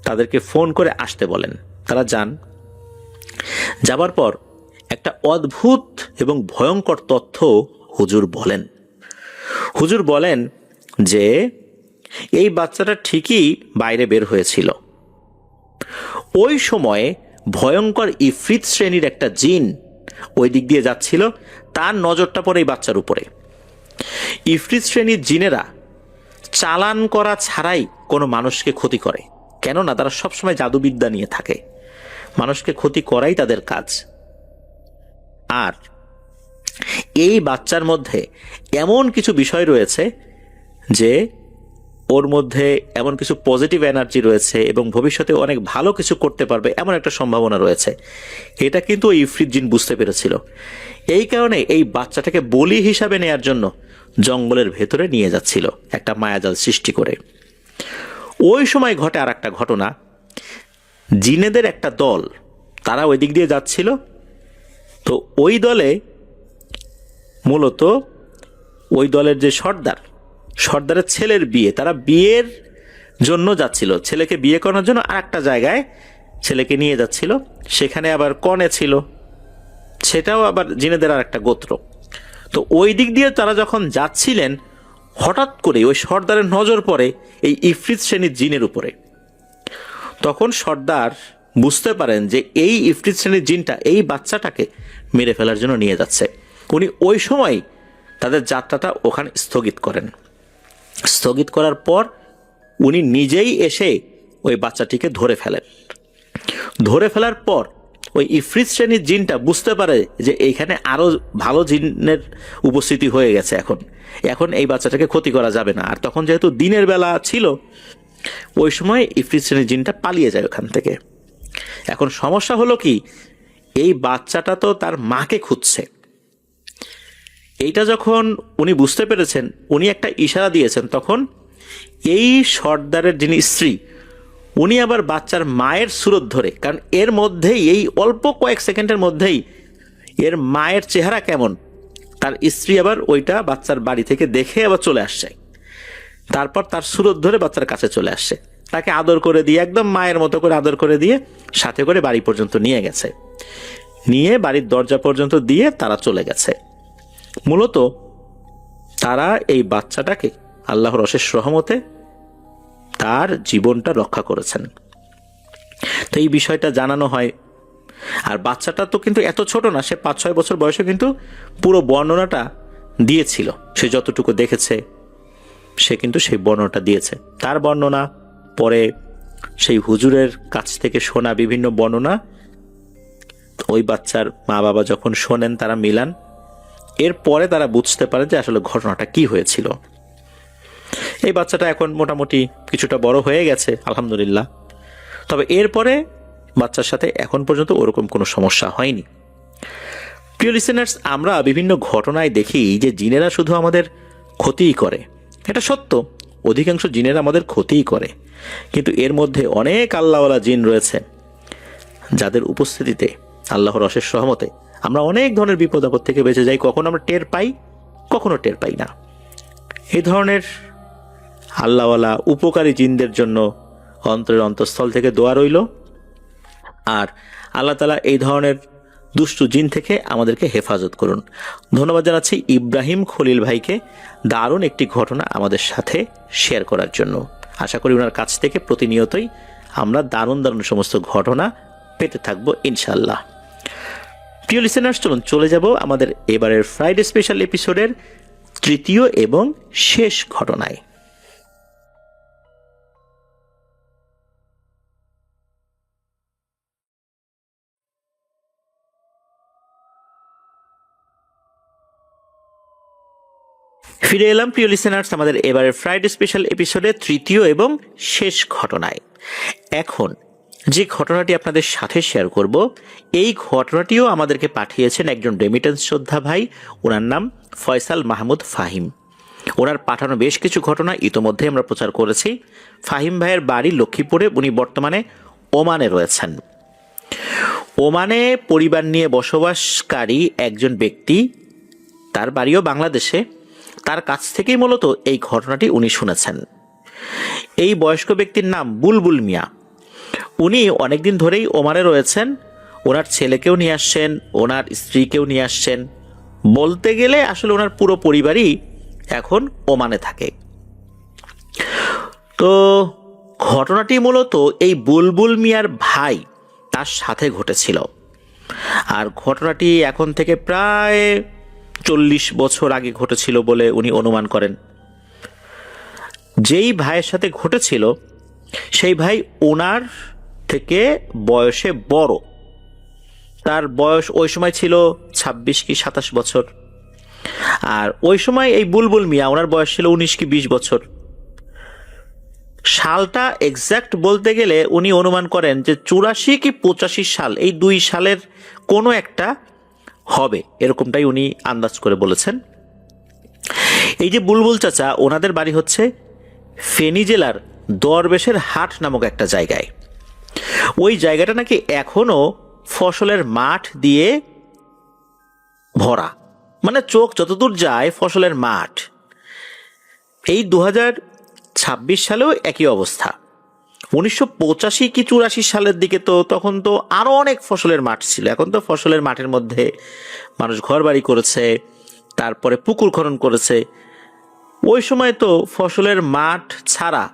তাদেরকে ফোন করে আসতে বলেন। তারা যান। যাবার পর একটা অদ্ভুত এবং ভয়ঙ্কর তথ্য হুজুর বলেন। হুজুর বলেন যে এই বাচ্চাটা ঠিকই বাইরে বের হয়েছিল। ওই সময়ে ভয়ঙ্কর ইফরিত শ্রেণীর একটা জিন ওই দিক দিয়ে যাচ্ছিল, তার নজরটা পড়ে এই বাচ্চার উপরে। ইফরিত শ্রেণীর জিনেরা চালান করা ছাড়াই কোনো মানুষকে ক্ষতি করে, কেননা তারা সবসময় জাদুবিদ্যা নিয়ে থাকে, মানুষকে ক্ষতি করাই তাদের কাজ। আর এই বাচ্চার মধ্যে এমন কিছু বিষয় রয়েছে যে ওর মধ্যে এমন কিছু পজিটিভ এনার্জি রয়েছে এবং ভবিষ্যতে অনেক ভালো কিছু করতে পারবে এমন একটা সম্ভাবনা রয়েছে। এটা কিন্তু ওই ইফরিত জিন বুঝতে পেরেছিল। এই কারণে এই বাচ্চাটাকে বলি হিসাবে নেয়ার জন্য জঙ্গলের ভেতরে নিয়ে যাচ্ছিল একটা মায়াজাল সৃষ্টি করে। ওই সময় ঘটে আর একটা ঘটনা। জিনেদের একটা দল তারা ওই দিক দিয়ে যাচ্ছিল। তো ওই দলে মূলত ওই দলের যে সর্দারের ছেলের বিয়ে, তারা বিয়ের জন্য যাচ্ছিল, ছেলেকে বিয়ে করানোর জন্য আর একটা জায়গায় ছেলেকে নিয়ে যাচ্ছিল। সেখানে আবার কনে ছিল, সেটাও আবার জিনেদের আর একটা গোত্র। তো ওই দিক দিয়ে তারা যখন যাচ্ছিলেন হঠাৎ করে ওই সর্দারের নজর পড়ে এই ইফরিত শ্রেণীর জিনের উপরে। তখন সর্দার বুঝতে পারেন যে এই ইফরিত শ্রেণীর জিনটা এই বাচ্চাটাকে মেরে ফেলার জন্য নিয়ে যাচ্ছে। উনি ওই সময় তাদের যাত্রাটা ওখানে স্থগিত করেন। স্থগিত করার পর উনি নিজেই এসে ওই বাচ্চাটিকে ধরে ফেলেন। ধরে ফেলার পর ওই ইফরিত শ্রেণীর জিনটা বুঝতে পারে যে এইখানে আরো ভালো জিনের উপস্থিতি হয়ে গেছে। এখন এই বাচ্চাটাকে ক্ষতি করা যাবে না। আর তখন যেহেতু দিনের বেলা ছিল ওই সময় ইফরিত শ্রেণীর জিনটা পালিয়ে যায় ওখান থেকে। এখন সমস্যা হলো কি, এই বাচ্চাটা তো তার মাকে খুঁজছে। এইটা যখন উনি বুঝতে পেরেছেন, উনি একটা ইশারা দিয়েছেন। তখন এই সর্দারের যিনি স্ত্রী উনি আবার বাচ্চার মায়ের সুরত ধরে, কারণ এর মধ্যেই এই অল্প কয়েক সেকেন্ডের মধ্যেই এর মায়ের চেহারা কেমন, তার স্ত্রী আবার ওইটা বাচ্চার বাড়ি থেকে দেখে আবার চলে আসছে। তারপর তার সুরত ধরে বাচ্চার কাছে চলে আসছে, তাকে আদর করে দিয়ে, একদম মায়ের মতো করে আদর করে দিয়ে সাথে করে বাড়ি পর্যন্ত নিয়ে গেছে, নিয়ে বাড়ির দরজা পর্যন্ত দিয়ে তারা চলে গেছে। মূলত তারা এই বাচ্চাটাকে আল্লাহর অশেষ রহমতে তার জীবনটা রক্ষা করেছেন। তো এই বিষয়টা জানানো হয়। আর বাচ্চাটা তো কিন্তু এত ছোট না, সে 5-6 বছর বয়সে কিন্তু পুরো বর্ণনাটা দিয়েছিল। সে যতটুকু দেখেছে সে কিন্তু সেই বর্ণনাটা দিয়েছে। তার বর্ণনা, পরে সেই হুজুরের কাছ থেকে শোনা বিভিন্ন বর্ণনা, ওই বাচ্চার মা বাবা যখন শোনেন, তারা মিলান, এরপরে তারা বুঝতে পারে যে আসলে ঘটনাটা কি হয়েছিল। এই বাচ্চাটা এখন মোটামুটি কিছুটা বড় হয়ে গেছে আলহামদুলিল্লাহ। তবে এরপরে বাচ্চার সাথে এখন পর্যন্ত ওরকম কোনো সমস্যা হয়নি। প্রিয় লিসেনার্স, আমরা বিভিন্ন ঘটনায় দেখি যে জিনেরা শুধু আমাদের ক্ষতিই করে। এটা সত্য, অধিকাংশ জিনেরা আমাদের ক্ষতিই করে, কিন্তু এর মধ্যে অনেক আল্লাহওয়ালা জিন রয়েছে যাদের উপস্থিতিতে আল্লাহর অশেষ রহমতে আমরা অনেক ধরনের বিপদ আপদ থেকে বেঁচে যাই। কখনো আমরা টের পাই, কখনো টের পাই না। এই ধরনের আল্লাহওয়ালা উপকারী জিনদের জন্য অন্তরের অন্তঃস্থল থেকে দোয়া রইল। আর আল্লাহ তাআলা এই ধরনের দুষ্টু জিন থেকে আমাদেরকে হেফাজত করুন। ধন্যবাদ জানাচ্ছি ইব্রাহিম খলিল ভাইকে দারুণ একটি ঘটনা আমাদের সাথে শেয়ার করার জন্য। আশা করি ওনার কাছ থেকে প্রতিনিয়তই আমরা দারুণ দারুণ সমস্ত ঘটনা পেতে থাকবো ইনশাল্লাহ। প্রিয় লিসেনার্স, চলুন চলে যাব আমাদের এবারের ফ্রাইডে স্পেশাল এপিসোডের তৃতীয় এবং শেষ ঘটনায়। ফিরে এলাম প্রিয় লিসেনার্স আমাদের এবারের ফ্রাইডে স্পেশাল এপিসোডের তৃতীয় এবং শেষ ঘটনায়। এখন যে ঘটনাটি আপনাদের সাথে শেয়ার করব, এই ঘটনাটিও আমাদেরকে পাঠিয়েছেন একজন রেমিটেন্স যোদ্ধা ভাই। ওনার নাম ফয়সাল মাহমুদ ফাহিম। ওনার পাঠানো বেশ কিছু ঘটনা ইতোমধ্যে আমরা প্রচার করেছি। ফাহিম ভাইয়ের বাড়ি লক্ষ্মীপুরে, উনি বর্তমানে ওমানে রয়েছেন। ওমানে পরিবার নিয়ে বসবাসকারী একজন ব্যক্তি, তার বাড়িও বাংলাদেশে। তার কাছ থেকেই মূলত এই ঘটনাটি উনি শুনেছেন। এই বয়স্ক ব্যক্তির নাম বুলবুল মিয়া। উনি অনেকদিন ধরেই ওমানে রয়েছেন। ওনার ছেলেকেও নিয়ে আসছেন, ওনার স্ত্রীকেও নিয়ে আসছেন। বলতে গেলে আসলে ওনার পুরো পরিবারই এখন ওমানে থাকে। তো ঘটনাটি মূলত এই বুলবুল মিয়ার ভাই তার সাথে ঘটেছিল। আর ঘটনাটি এখন থেকে প্রায় 40 বছর আগে ঘটেছিল বলে উনি অনুমান করেন। যেই ভাইয়ের সাথে ঘটেছিল সেই ভাই ওনার থেকে বয়সে বড়। তার বয়স ওই সময় ছিল 26 কি 27 বছর। আর ওই সময় এই বুলবুল মিয়া, ওনার বয়স ছিল 19 কি 20 বছর। সালটা এক্সাক্ট বলতে গেলে উনি অনুমান করেন যে 84 কি 85 সাল, এই 2 সালের কোনো একটা হবে, এরকমটাই উনি আন্দাজ করে বলেছেন। এই যে বুলবুল চাচা, ওনাদের বাড়ি হচ্ছে ফেনী জেলার দরবেশের হাট নামক একটা জায়গায়। ওই জায়গাটা নাকি এখনো ফসলের মাঠ দিয়ে ভরা, মানে চোখ যতদূর যায় ফসলের মাঠ। এই 2026 সালেও একই অবস্থা। 1985 কি 84 সালের দিকে তো তখন তো আরো অনেক ফসলের মাঠ ছিল। এখন তো ফসলের মাঠের মধ্যে মানুষ ঘর বাড়ি করেছে, তারপরে পুকুর খনন করেছে। ওই সময় তো ফসলের মাঠ ছাড়া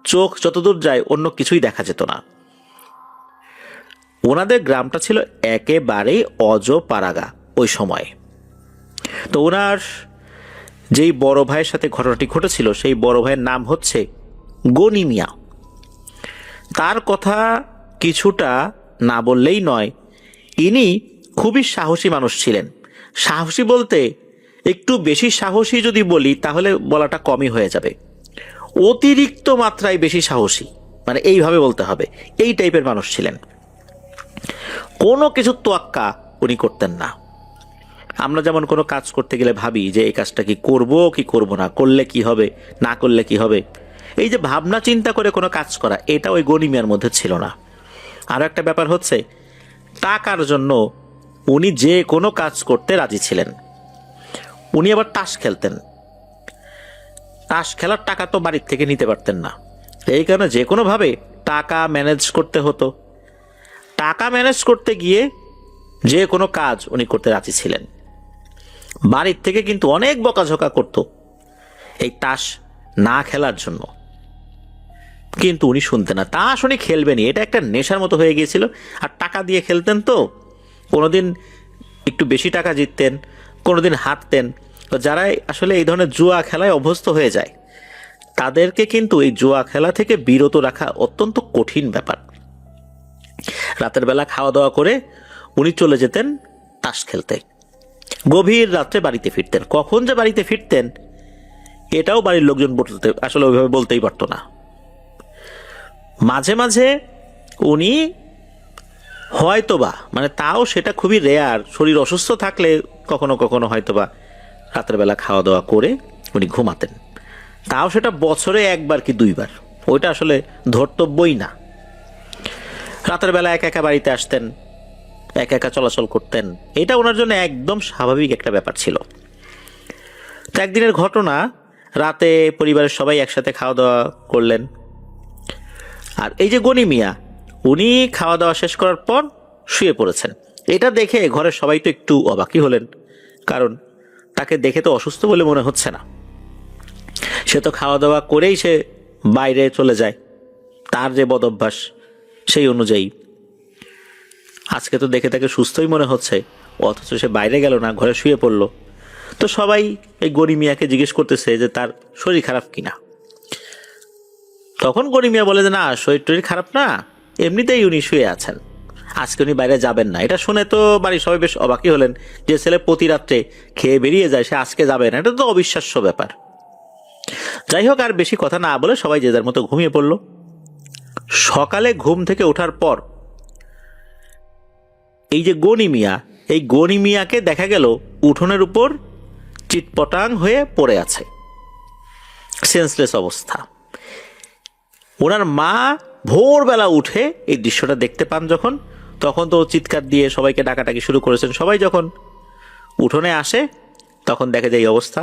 চোখ যতদূর যায় অন্য কিছুই দেখা যেত না। ওনাদের গ্রামটা ছিল একেবারেই অজপাড়াগা ওই সময়। তো ওনার যেই বড় ভাইয়ের সাথে ঘটনাটি ঘটেছিল সেই বড় ভাইয়ের নাম হচ্ছে গনি মিয়া। তার কথা কিছুটা না বললেই নয়, ইনি খুবই সাহসী মানুষ ছিলেন। সাহসী বলতে একটু বেশি সাহসী যদি বলি তাহলে বলাটা কমই হয়ে যাবে। অতিরিক্ত মাত্রায় বেশি সাহসী, মানে এইভাবে বলতে হবে, এই টাইপের মানুষ ছিলেন। কোনো কিছু তোয়াক্কা উনি করতেন না। আমরা যেমন কোনো কাজ করতে গেলে ভাবি যে এই কাজটা কি করব কি করব না, করলে কি হবে না করলে কি হবে, এই যে ভাবনা চিন্তা করে কোনো কাজ করা, এটা ওই গনি মিয়ার মধ্যে ছিল না। আরও একটা ব্যাপার হচ্ছে, টাকার জন্য উনি যে কোনো কাজ করতে রাজি ছিলেন। উনি আবার তাস খেলতেন। তাস খেলার টাকা তো বাড়ির থেকে নিতে পারতেন না, এই কারণে যে কোনোভাবে টাকা ম্যানেজ করতে হতো। টাকা ম্যানেজ করতে গিয়ে যে কোনো কাজ উনি করতে রাজি ছিলেন। বাড়ির থেকে কিন্তু অনেক বকাঝকা করত এই তাস না খেলার জন্য, কিন্তু উনি শুনতেন না। তাস উনি খেলবেনই, এটা একটা নেশার মতো হয়ে গিয়েছিল। আর টাকা দিয়ে খেলতেন তো, কোনোদিন একটু বেশি টাকা জিততেন, কোনোদিন হারতেন। তো যারা আসলে এই ধরনের জুয়া খেলায় অভ্যস্ত হয়ে যায় তাদেরকে কিন্তু এই জুয়া খেলা থেকে বিরত রাখা অত্যন্ত কঠিন ব্যাপার। রাতের বেলা খাওয়া দাওয়া করে উনি চলে যেতেন তাস খেলতে। গভীর রাত্রে বাড়িতে ফিরতেন। কখন যে বাড়িতে ফিরতেন এটাও বাড়ির লোকজন বলতে আসলে ওইভাবে বলতেই পারতো না। মাঝে মাঝে উনি হয়তোবা, মানে তাও সেটা খুবই রেয়ার, শরীর অসুস্থ থাকলে কখনো কখনো হয়তোবা রাতের বেলা খাওয়া দাওয়া করে উনি ঘুমাতেন। তাও সেটা বছরে একবার কি দুইবার, ওইটা আসলে ধর্তব্যই না। রাতের বেলা একা একা বাড়িতে আসতেন, একা একা চলাচল করতেন, এটা ওনার জন্য একদম স্বাভাবিক একটা ব্যাপার ছিল। তো একদিনের ঘটনা, রাতে পরিবারের সবাই একসাথে খাওয়া দাওয়া করলেন। আর এই যে গনি মিয়া, উনি খাওয়া দাওয়া শেষ করার পর শুয়ে পড়েছেন। এটা দেখে ঘরের সবাই তো একটু অবাকই হলেন, কারণ তাকে দেখে তো অসুস্থ বলে মনে হচ্ছে না। সে তো খাওয়া দাওয়া করেই সে বাইরে চলে যায়, তার যে বদ অভ্যাস সেই অনুযায়ী। আজকে তো দেখে তাকে সুস্থই মনে হচ্ছে, অথচ সে বাইরে গেল না, ঘরে শুয়ে পড়ল। তো সবাই এই গনি মিয়াকে জিজ্ঞেস করতেছে যে তার শরীর খারাপ কিনা। তখন গনি মিয়া বলে যে না, শরীর টরীর খারাপ না, এমনিতেই উনি শুয়ে আছেন, আজকে উনি বাইরে যাবেন না। এটা শুনে তো বাড়ির সবাই বেশ অবাকই হলেন, যে ছেলে প্রতি রাত্রে খেয়ে বেরিয়ে যায়, সে আজকে যাবে না, এটা তো অবিশ্বাস্য ব্যাপার। যাই হোক, আর বেশি কথা না বলে সবাই যে যার মতো ঘুমিয়ে পড়ল। সকালে ঘুম থেকে ওঠার পর এই যে গনি মিয়া, এই গনি মিয়াকে দেখা গেল উঠোনের উপর চিটপটাং হয়ে পড়ে আছে, সেন্সলেস অবস্থা। ওনার মা ভোরবেলা উঠে এই দৃশ্যটা দেখতে পান যখন, তখন তো চিৎকার দিয়ে সবাইকে ডাকাডাকি শুরু করেছেন। সবাই যখন উঠোনে আসে তখন দেখে যায় এই অবস্থা।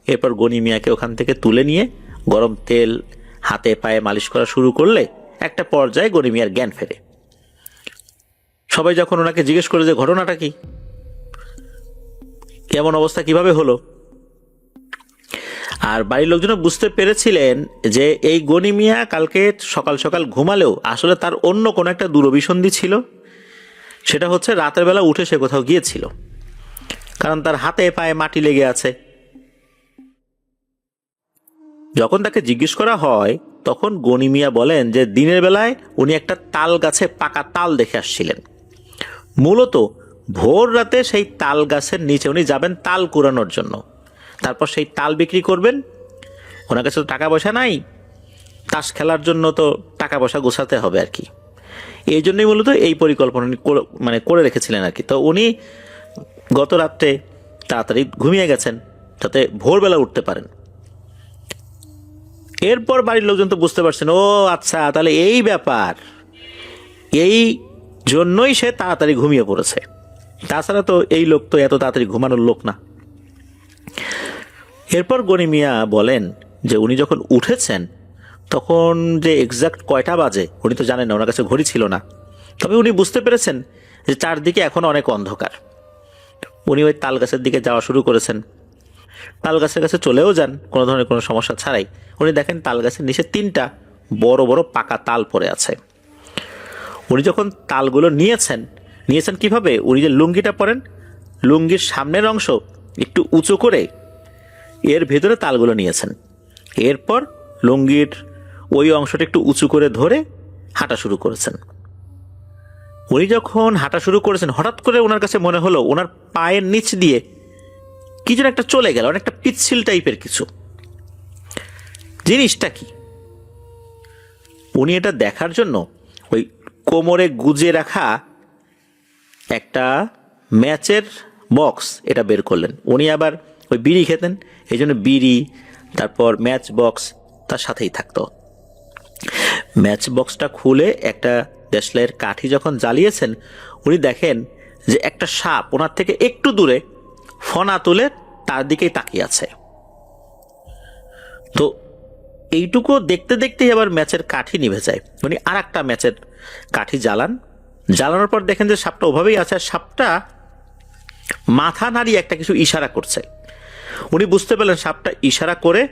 এরপর গনি মিয়াকে ওখান থেকে তুলে নিয়ে গরম তেল হাতে পায়ে মালিশ করা শুরু করলে একটা পর্যায়ে গনি মিয়ার জ্ঞান ফেরে। সবাই যখন ওনাকে জিজ্ঞেস করে যে ঘটনাটা কি, কেমন অবস্থা, কিভাবে হলো, আর বাড়ির লোকজন বুঝতে পেরেছিলেন যে এই গনি মিয়া কালকে সকাল সকাল ঘুমালেও আসলে তার অন্য কোনো একটা দুরভিসন্ধি ছিল। সেটা হচ্ছে রাতের বেলা উঠে সে কোথাও গিয়েছিল, কারণ তার হাতে পায়ে মাটি লেগে আছে। যখন তাকে জিজ্ঞেস করা হয় তখন গনি মিয়া বলেন যে দিনের বেলায় উনি একটা তাল গাছে পাকা তাল দেখে আসছিলেন। মূলত ভোর রাতে সেই তাল গাছের নিচে উনি যাবেন তাল কুড়ানোর জন্য, তারপর সেই তাল বিক্রি করবেন। ওনার কাছে তো টাকা পয়সা নাই, তাস খেলার জন্য তো টাকা পয়সা গোছাতে হবে আর কি। এই জন্যই মূলত এই পরিকল্পনা মানে করে রেখেছিলেন আর কি। তো উনি গত রাত্রে তাড়াতাড়ি ঘুমিয়ে গেছেন যাতে ভোরবেলা উঠতে পারেন। এরপর বাড়ির লোকজন তো বুঝতে পারছেন, ও আচ্ছা, তাহলে এই ব্যাপার, এই জন্যই সে তাড়াতাড়ি ঘুমিয়ে পড়েছে। তাছাড়া তো এই লোক তো এত তাড়াতাড়ি ঘুমানোর লোক না। এরপর গনি মিয়া বলেন যে উনি যখন উঠেছেন তখন যে এক্সাক্ট কয়টা বাজে উনি তো জানেন না, ওনার কাছে ঘড়ি ছিল না। তবে উনি বুঝতে পেরেছেন যে চারদিকে এখন অনেক অন্ধকার। উনি ওই তাল গাছের দিকে যাওয়া শুরু করেছেন। তাল গাছের কাছে চলেও যান কোনো ধরনের কোনো সমস্যা ছাড়াই। উনি দেখেন তাল গাছের নিচে 3টা বড় বড় পাকা তাল পড়ে আছে। উনি যখন তালগুলো নিয়েছেন কিভাবে, উনি যে লুঙ্গিটা পরেন, লুঙ্গির সামনের অংশ একটু উঁচু করে এর ভেতরে তালগুলো নিয়েছেন। এরপর লুঙ্গির ওই অংশটা একটু উঁচু করে ধরে হাঁটা শুরু করেছেন। উনি যখন হাঁটা শুরু করেছেন হঠাৎ করে ওনার কাছে মনে হলো ওনার পায়ের নিচ দিয়ে কি যেন একটা চলে গেল, অনেকটা পিচ্ছিল টাইপের কিছু। জিনিসটা কি, উনি এটা দেখার জন্য ওই কোমরে গুজে রাখা একটা ম্যাচের বক্স এটা বের করলেন। উনি আবার ওই বিড়ি খেতেন, এই জন্য বিড়ি তারপর ম্যাচ বক্স তার সাথেই থাকতো। ম্যাচ বক্সটা খুলে একটা দেশলাইয়ের কাঠি যখন জ্বালিয়েছেন উনি দেখেন যে একটা সাপ ওনার থেকে একটু দূরে ফনা তুলে তার দিকেই তাকিয়ে আছে। তো এইটুকু দেখতে দেখতেই আবার ম্যাচের কাঠি নিভে যায়। উনি আর একটা ম্যাচের কাঠি জ্বালানোর পর দেখেন যে সাপটা ওভাবেই আছে, আর সাপটা মাথা নাড়িয়ে একটা কিছু ইশারা করছে। উনি বুঝতে পারলেন সাপটা ইশারা করে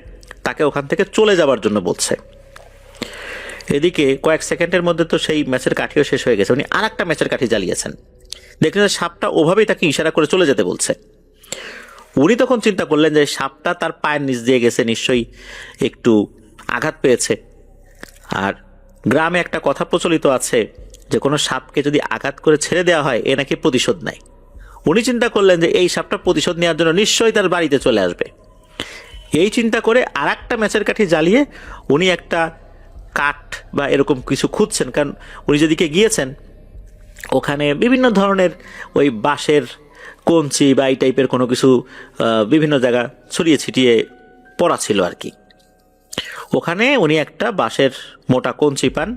তাকে ওখান থেকে চলে যাবার জন্য বলছে। এদিকে কয়েক সেকেন্ডের মধ্যে তো সেই ম্যাচের কাঠিও শেষ হয়ে গেছে। উনি আর একটা ম্যাচের কাঠি জ্বালিয়েছেন, দেখলেন সাপটা ওভাবেই তাকে ইশারা করে চলে যেতে বলছে। উনি তখন চিন্তা করলেন যে সাপটা তার পায়ের নিচ দিয়ে গেছে, নিশ্চয়ই একটু আঘাত পেয়েছে। আর গ্রামে একটা কথা প্রচলিত আছে যে কোনো সাপকে যদি আঘাত করে ছেড়ে দেওয়া হয় এ নাকি প্রতিশোধ নেয়। উনি চিন্তা করলেন যে এই সাপটা প্রতিশোধ নেওয়ার জন্য নিশ্চয়ই তার বাড়িতে চলে আসবে। এই চিন্তা করে আর একটা ম্যাচের কাঠি জ্বালিয়ে উনি একটা কাঠ বা এরকম কিছু খুঁজছেন, কারণ উনি যেদিকে গিয়েছেন ওখানে বিভিন্ন ধরনের ওই বাঁশের কঞ্চি বা এই টাইপের কোনো কিছু বিভিন্ন জায়গা ছড়িয়ে ছিটিয়ে পড়া ছিল আর কি। ওখানে উনি একটা বাঁশের মোটা কঞ্চি পান।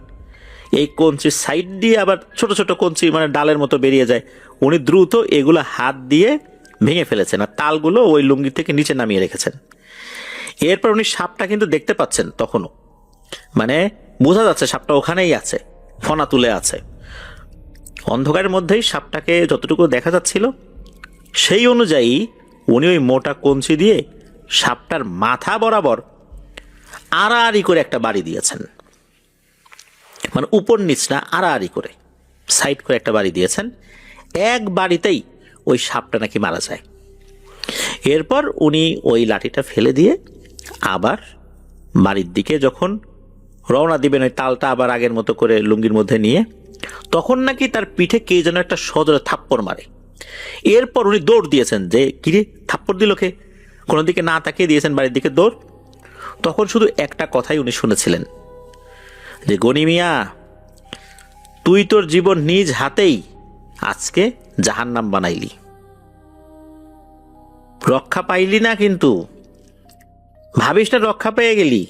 এই কঞ্চির সাইড দিয়ে আবার ছোট ছোট কঞ্চি মানে ডালের মতো বেরিয়ে যায়। উনি দ্রুত এগুলো হাত দিয়ে ভেঙে ফেলেছেন আর তালগুলো ওই লুঙ্গি থেকে নিচে নামিয়ে রেখেছেন। এরপর উনি সাপটা কিন্তু দেখতে পাচ্ছেন তখনও, মানে বোঝা যাচ্ছে সাপটা ওখানেই আছে, ফনা তুলে আছে। অন্ধকারের মধ্যেই সাপটাকে যতটুকু দেখা যাচ্ছিল সেই অনুযায়ী উনি ওই মোটা কঞ্চি দিয়ে সাপটার মাথা বরাবর আড়াআড়ি করে একটা বাড়ি দিয়েছেন। মানে উপর নিচ না, আড়াআড়ি করে সাইড করে একটা বাড়ি দিয়েছেন। এক বাড়িতেই ওই সাপটা নাকি মারা যায়। এরপর উনি ওই লাঠিটা ফেলে দিয়ে আবার বাড়ির দিকে যখন রওনা দিবেন, ওই তালটা আবার আগের মতো করে লুঙ্গির মধ্যে নিয়ে, তখন নাকি তার পিঠে কে যেন একটা সজোরে থাপ্পড় মারে। এরপর উনি দৌড় দিয়েছেন যে কিরে থাপ্পড় দিল কে, কোনো দিকে না তাকিয়ে দিয়েছেন বাড়ির দিকে দৌড়। তখন শুধু একটা কথাই উনি শুনেছিলেন যে গনি মিয়া, তুই তোর জীবন নিজ হাতেই আজকে জাহান্নাম বানাইলি, রক্ষা পাইলি না, কিন্তু ভাবিস না রক্ষা পেয়ে গেলি,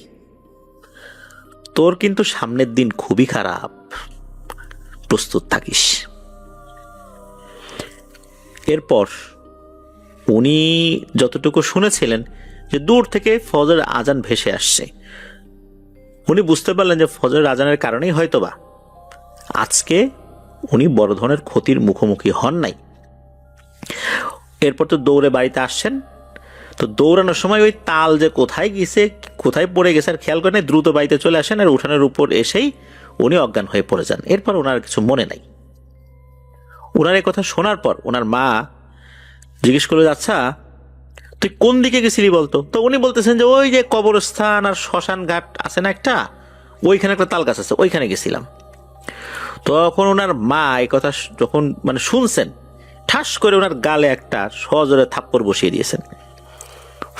তোর কিন্তু সামনের দিন খুবই খারাপ, প্রস্তুত থাকিস। এরপর উনি যতটুকু শুনেছিলেন যে দূর থেকে ফজর আজান ভেসে আসছে। উনি বুঝতে পারলেন যে ফজর আজানের কারণেই হয়তোবা আজকে উনি বড় ধরনের ক্ষতির মুখোমুখি হন নাই। এরপর তো দৌড়ে বাড়িতে আসছেন। তো দৌড়ানোর সময় ওই তাল যে কোথায় গেছে, কোথায় পড়ে গেছে আর খেয়াল করেন, দ্রুত বাড়িতে চলে আসেন আর উঠানের উপর এসেই উনি অজ্ঞান হয়ে পড়ে যান। এরপর ওনার কিছু মনে নাই। ওনার এই কথা শোনার পর ওনার মা জিজ্ঞেস করলো, আচ্ছা তুই কোন দিকে গেছিলি বলতো? তো উনি বলতেছেন যে ওই যে কবরস্থান আর শ্মশান ঘাট আছে না একটা, ওইখানে একটা তাল গাছ আছে, ওইখানে গেছিলাম। তখন ওনার মা এই কথা যখন মানে শুনছেন, ঠাস করে ওনার গালে একটা সজোরে থাপ্পড় বসিয়ে দিয়েছেন।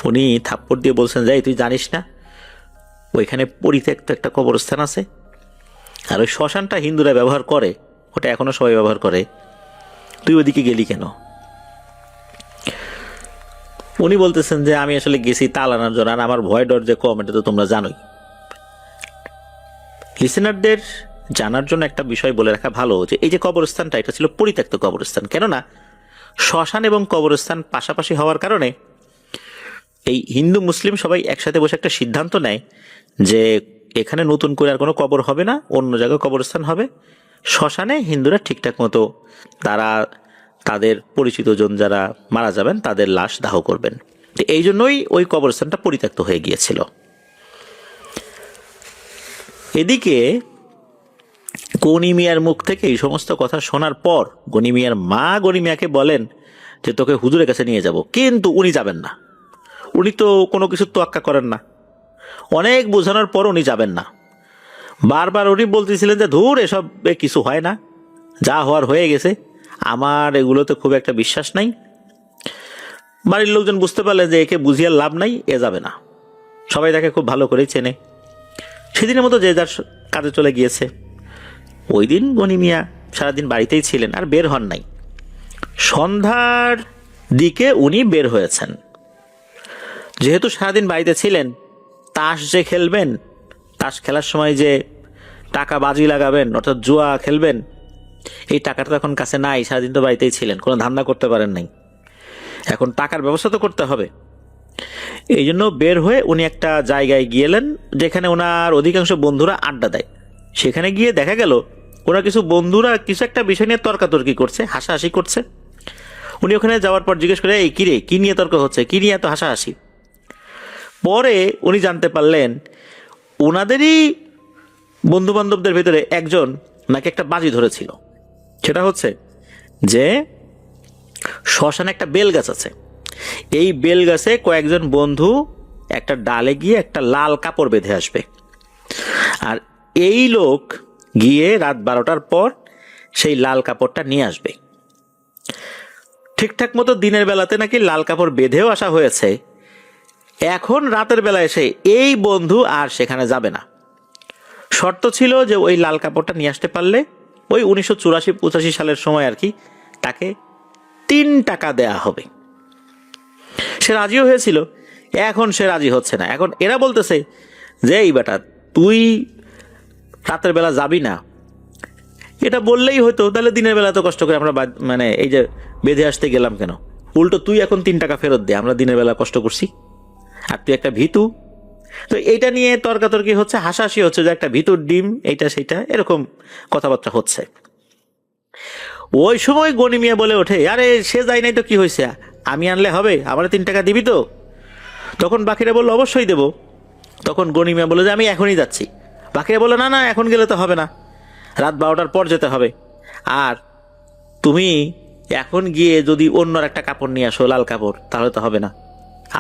উনি থাপ্পড় দিয়ে বলছেন, যাই তুই জানিস না ওইখানে পরিত্যক্ত একটা কবরস্থান আছে, আর ওই শ্মশানটা হিন্দুরা ব্যবহার করে, ওটা এখনো সবাই ব্যবহার করে, তুই ওইদিকে গেলি কেন? উনি বলতেছেন যে আমি আসলে গেছি তাল আনার জন্য, আর আমার ভয় ডর যে কম, এটা তো তোমরা জানোই। লিসেনারদের জানার জন্য একটা বিষয় বলে রাখা ভালো যে এই যে কবরস্থানটা, এটা ছিল পরিত্যক্ত কবরস্থান। কেননা শ্মশান এবং কবরস্থান পাশাপাশি হওয়ার কারণে এই হিন্দু মুসলিম সবাই একসাথে বসে একটা সিদ্ধান্ত নেয় যে এখানে নতুন করে আর কোনো কবর হবে না, অন্য জায়গায় কবরস্থান হবে। শ্মশানে হিন্দুরা ঠিকঠাক মতো তারা তাদের পরিচিত জন যারা মারা যাবেন তাদের লাশ দাহ করবেন। তো এই জন্যই ওই কবরস্থানটা পরিত্যক্ত হয়ে গিয়েছিল। এদিকে গনি মিয়ার মুখ থেকে এই সমস্ত কথা শোনার পর গনি মিয়ার মা গনি মিয়াকে বলেন যে তোকে হুজুরের কাছে নিয়ে যাব, কিন্তু উনি যাবেন না। উনি তো কোনো কিছু তোয়াক্কা করেন না। অনেক বোঝানোর পর উনি যাবেন না। বারবার উনি বলতেছিলেন যে ধুর এসব কিছু হয় না, যা হওয়ার হয়ে গেছে, আমার এগুলোতে খুব একটা বিশ্বাস নাই। বাড়ির লোকজন বুঝতে পারলেন যে একে বুঝিয়ে লাভ নাই, এ যাবে না। সবাই তাকে খুব ভালো করেই চেনে। সেদিনের মতো যে যার কাজে চলে গিয়েছে। ওই দিন গনি মিয়া সারাদিন বাড়িতেই ছিলেন, আর বের হন নাই। সন্ধ্যার দিকে উনি বের হয়েছেন। যেহেতু সারাদিন বাড়িতে ছিলেন, তাস যে খেলবেন, তাস খেলার সময় যে টাকা বাজি লাগাবেন অর্থাৎ জুয়া খেলবেন, এই টাকাটা তো এখন কাছে নাই, সারাদিন তো বাড়িতেই ছিলেন, কোনো ধান্দা করতে পারেন নাই, এখন টাকার ব্যবস্থা তো করতে হবে। এই জন্য বের হয়ে উনি একটা জায়গায় গিয়েলেন যেখানে ওনার অধিকাংশ বন্ধুরা আড্ডা দেয়। সেখানে গিয়ে দেখা গেল ওনার কিছু বন্ধুরা কিছু একটা বিষয় নিয়ে তর্কাতর্কি করছে, হাসাহাসি করছে। উনি ওখানে যাওয়ার পর জিজ্ঞেস করে, এই কিরে, কি নিয়ে তর্ক হচ্ছে, কি নিয়ে এত হাসাহাসি? পরে উনি জানতে পারলেন ওনাদেরই বন্ধু বান্ধবদের ভেতরে একজন নাকি একটা বাজি ধরেছিল। সেটা হচ্ছে যে শ্মশানে একটা বেল গাছ আছে, এই বেল গাছে কয়েকজন বন্ধু একটা ডালে গিয়ে একটা লাল কাপড় বেঁধে আসবে, আর এই লোক গিয়ে রাত 12টার পর সেই লাল কাপড়টা নিয়ে আসবে। ঠিকঠাক মতো দিনের বেলাতে নাকি লাল কাপড় বেঁধেও আসা হয়েছে, এখন রাতের বেলা এসে এই বন্ধু আর সেখানে যাবে না। শর্ত ছিল যে ওই লাল কাপড়টা নিয়ে আসতে পারলে ওই 1984-85 সালের সময় আর কি, তাকে 3 টাকা দেয়া হবে। সে রাজিও হয়েছিল, এখন সে রাজি হচ্ছে না। এখন এরা বলতেছে যে এই বেটা, তুই রাতের বেলা যাবি না, এটা বললেই হতো, তাহলে দিনের বেলা তো কষ্ট করে আমরা মানে এই যে বেঁধে আসতে গেলাম কেন? উল্টো তুই এখন 3 টাকা ফেরত দে, আমরা দিনের বেলা কষ্ট করছি, আর তুই একটা ভীতু। তো এইটা নিয়ে তর্কাতর্কি হচ্ছে, হাসাহাসি হচ্ছে যে একটা ভিতুর ডিম, এইটা সেইটা এরকম কথাবার্তা হচ্ছে। ওই সময় গনি মিয়া বলে ওঠে, আরে সে যায় নাই তো কি হয়েছে, আমি আনলে হবে, আমার 3 টাকা দিবি তো? তখন বাকিরা বললো অবশ্যই দেব। তখন গনি মিয়া বলে যে আমি এখনই যাচ্ছি। বাকিরা বললো না না, এখন গেলে তো হবে না, রাত 12টার পর যেতে হবে। আর তুমি এখন গিয়ে যদি অন্যর একটা কাপড় নিয়ে আসো, লাল কাপড়, তাহলে তো হবে না।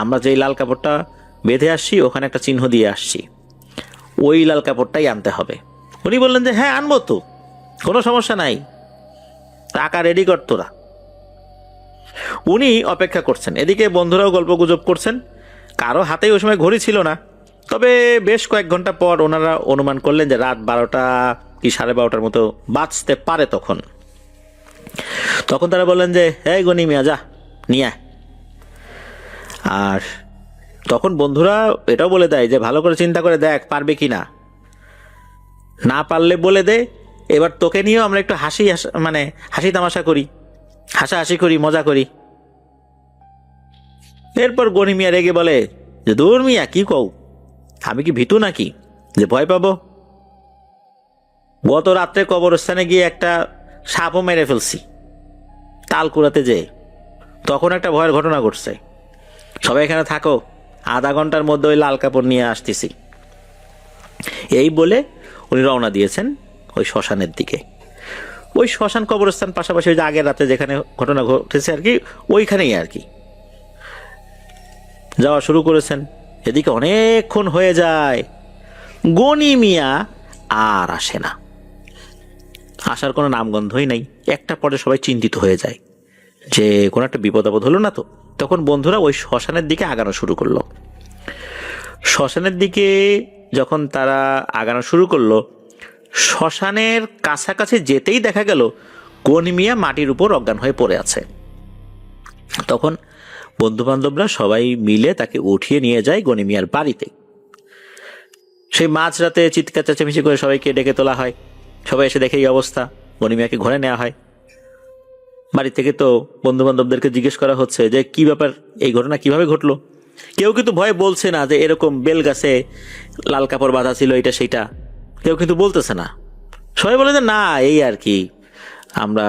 আমরা যেই লাল কাপড়টা বেঁধে আসছি ওখানে একটা চিহ্ন দিয়ে আসছি, ওই লাল কাপড়টাই আনতে হবে। উনি বললেন যে হ্যাঁ আনবো তো, কোনো সমস্যা নাই, টাকা রেডি কর তোরা। উনি অপেক্ষা করছেন, এদিকে বন্ধুরাও গল্প গুজব করছেন। কারো হাতেই ওই সময় ঘড়ি ছিল না, তবে বেশ কয়েক ঘন্টা পর ওনারা অনুমান করলেন যে রাত 12টা কি 12:30 মতো বাঁচতে পারে। তখন তারা বললেন যে এই গনি মিয়া যা নিয়ে আয়। আর তখন বন্ধুরা এটাও বলে দেয় যে ভালো করে চিন্তা করে দেখ পারবে কি না, না পারলে বলে দে, এবার তোকে নিয়েও আমরা একটু মানে হাসি তামাশা করি, হাসাহাসি করি, মজা করি। এরপর গনি মিয়া রেগে বলে যে দূর মিয়া, কি কও, আমি কি ভীতু নাকি যে ভয় পাবো? গত রাত্রে কবরস্থানে গিয়ে একটা সাপও মেরে ফেলছি তালকুড়াতে যেয়ে, তখন একটা ভয়ের ঘটনা ঘটছে। সবাই এখানে থাকো, আধা ঘন্টার মধ্যে ওই লাল কাপড় নিয়ে আসতেছি। এই বলে উনি রওনা দিয়েছেন ওই শ্মশানের দিকে। ওই শ্মশান কবরস্থান পাশাপাশি ওই যে আগের রাতে যেখানে ঘটনা ঘটেছে আর কি, ওইখানেই আর কি যাওয়া শুরু করেছেন। এদিকে অনেকক্ষণ হয়ে যায়, গনি মিয়া আর আসে না, আসার কোনো নামগন্ধই নাই। একটা পরে সবাই চিন্তিত হয়ে যায় যে কোনো একটা বিপদ আপদ হলো না তো। তখন বন্ধুরা ওই শ্মশানের দিকে আগানো শুরু করলো। শ্মশানের দিকে যখন তারা আগানো শুরু করলো, শ্মশানের কাছাকাছি যেতেই দেখা গেল গনি মিয়া মাটির উপর অজ্ঞান হয়ে পড়ে আছে। তখন বন্ধু বান্ধবরা সবাই মিলে তাকে উঠিয়ে নিয়ে যায় গনি মিয়ার বাড়িতে। সেই মাঝরাতে চিৎকার চেঁচামেচি করে সবাইকে ডেকে তোলা হয়। সবাই এসে দেখে এই অবস্থা, গনি মিয়াকে ঘরে নেওয়া হয়। বাড়ি থেকে তো বন্ধু বান্ধবদেরকে জিজ্ঞেস করা হচ্ছে যে কি ব্যাপার, এই ঘটনা কিভাবে ঘটলো। কেউ কিন্তু ভয়ে বলছে না যে এরকম বেল গাছে লাল কাপড় বাঁধা ছিল, এটা সেইটা কেউ কিন্তু বলতেছে না। সবাই বলে যে না, এই আর কি, আমরা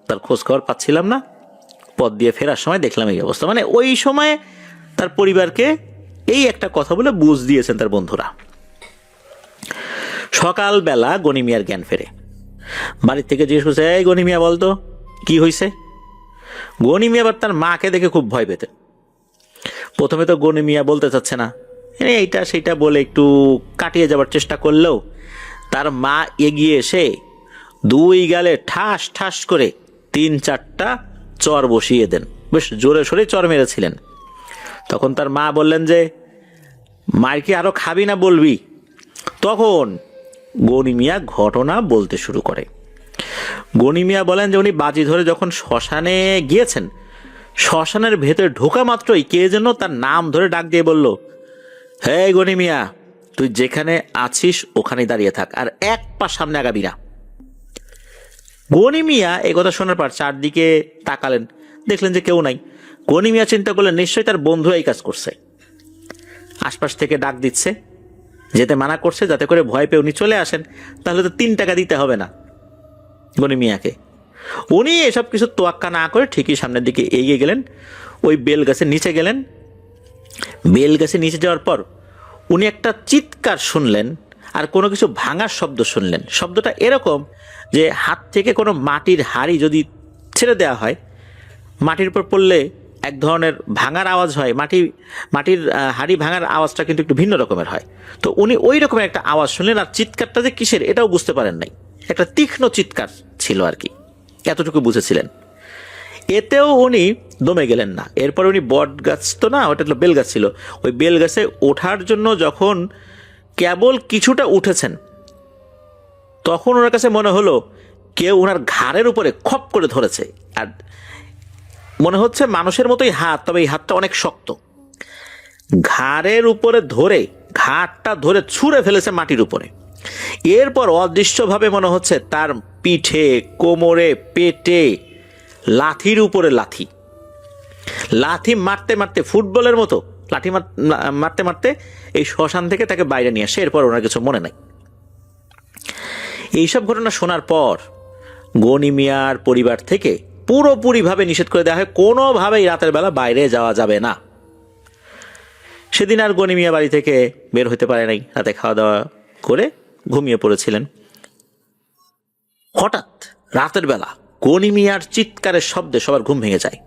তার খোঁজ খবর পাচ্ছিলাম না, পথ দিয়ে ফেরার সময় দেখলাম এই অবস্থা। মানে ওই সময় তার পরিবারকে এই একটা কথা বলে বুঝ দিয়েছেন তার বন্ধুরা। সকালবেলা গনি মিয়ার জ্ঞান ফেরে। বাড়ির থেকে জিজ্ঞেস করছে, এই গনি মিয়া বলতো কি হয়েছে। গনি মিয়া আবার তার মাকে দেখে খুব ভয় পেতেন। প্রথমে তো গনি মিয়া বলতে চাচ্ছে না, এইটা সেইটা বলে একটু কাটিয়ে যাবার চেষ্টা করলেও তার মা এগিয়ে এসে 2 গালে ঠাস ঠাস করে 3-4টা চর বসিয়ে দেন। বেশ জোরে সোরে চর মেরেছিলেন। তখন তার মা বললেন যে মার কি আরো খাবি না বলবি? তখন গনি মিয়া ঘটনা বলতে শুরু করে। গনি মিয়া বলেন যে উনি বাজি ধরে যখন শ্মশানে গিয়েছেন, শ্মশানের ভেতরে ঢোকা মাত্রই কে যেন তার নাম ধরে ডাক দিয়ে বলল, হে গনি মিয়া, তুই যেখানে আছিস ওখানেই দাঁড়িয়ে থাক, আর 1 পা সামনে আগাবি না। গনি মিয়া এই কথা শোনার পর চারদিকে তাকালেন, দেখলেন যে কেউ নাই। গনি মিয়া চিন্তা করলেন নিশ্চয়ই তার বন্ধু এই কাজ করছে, আশপাশ থেকে ডাক দিচ্ছে, যেতে মানা করছে যাতে করে ভয় পেয়ে উনি চলে আসেন, তাহলে তো 3 টাকা দিতে হবে না গনি মিয়াকে। উনি এসব কিছু তোয়াক্কা না করে ঠিকই সামনের দিকে এগিয়ে গেলেন, ওই বেল গাছের নিচে গেলেন। বেল গাছের নিচে যাওয়ার পর উনি একটা চিৎকার শুনলেন আর কোনো কিছু ভাঙার শব্দ শুনলেন। শব্দটা এরকম যে হাত থেকে কোনো মাটির হাড়ি যদি ছেড়ে দেওয়া হয়, মাটির উপর পড়লে এক ধরনের ভাঙার আওয়াজ হয়, মাটির হাড়ি ভাঙার আওয়াজটা কিন্তু একটু ভিন্ন রকমের হয়। তো উনি ওই রকমের একটা আওয়াজ শুনলেন, আর চিৎকারটা যে কিসের এটাও বুঝতে পারেন নাই, একটা তীক্ষ্ণ চিৎকার ছিল আর কি, এতটুকু বুঝেছিলেন। এতেও উনি দমে গেলেন না। এরপর উনি বট গাছ তো না, ওটা বেল গাছ ছিল, ওই বেল গাছে ওঠার জন্য যখন কেবল কিছুটা উঠেছেন, তখন ওনার কাছে মনে হলো কেউ ওনার ঘাড়ের উপরে খপ করে ধরেছে। আর মনে হচ্ছে মানুষের মতোই হাত, তবে এই হাতটা অনেক শক্ত। ঘাড়ের উপরে ধরে, ঘাড়টা ধরে ছুঁড়ে ফেলেছে মাটির উপরে। এরপর অদৃশ্যভাবে মনে হচ্ছে তার পিঠে, কোমরে, পেটে লাথির উপরে লাথি, লাথি মারতে মারতে ফুটবলের মতো লাঠি মারতে মারতে এই শ্মশান থেকে তাকে বাইরে নিয়ে আসে। এরপর ওনার কিছু মনে নাই। এইসব ঘটনা শোনার পর গনি মিয়ার পরিবার থেকে পুরোপুরিভাবে নিষেধ করে দেওয়া হয়, কোনোভাবেই রাতের বেলা বাইরে যাওয়া যাবে না। সেদিন আর গনি মিয়া বাড়ি থেকে বের হতে পারে নাই, রাতে খাওয়া দাওয়া করে ঘুমিয়ে পড়েছিলেন। হঠাৎ রাতের বেলা গনি মিয়ার চিৎকারের শব্দে সবার ঘুম ভেঙে যায়।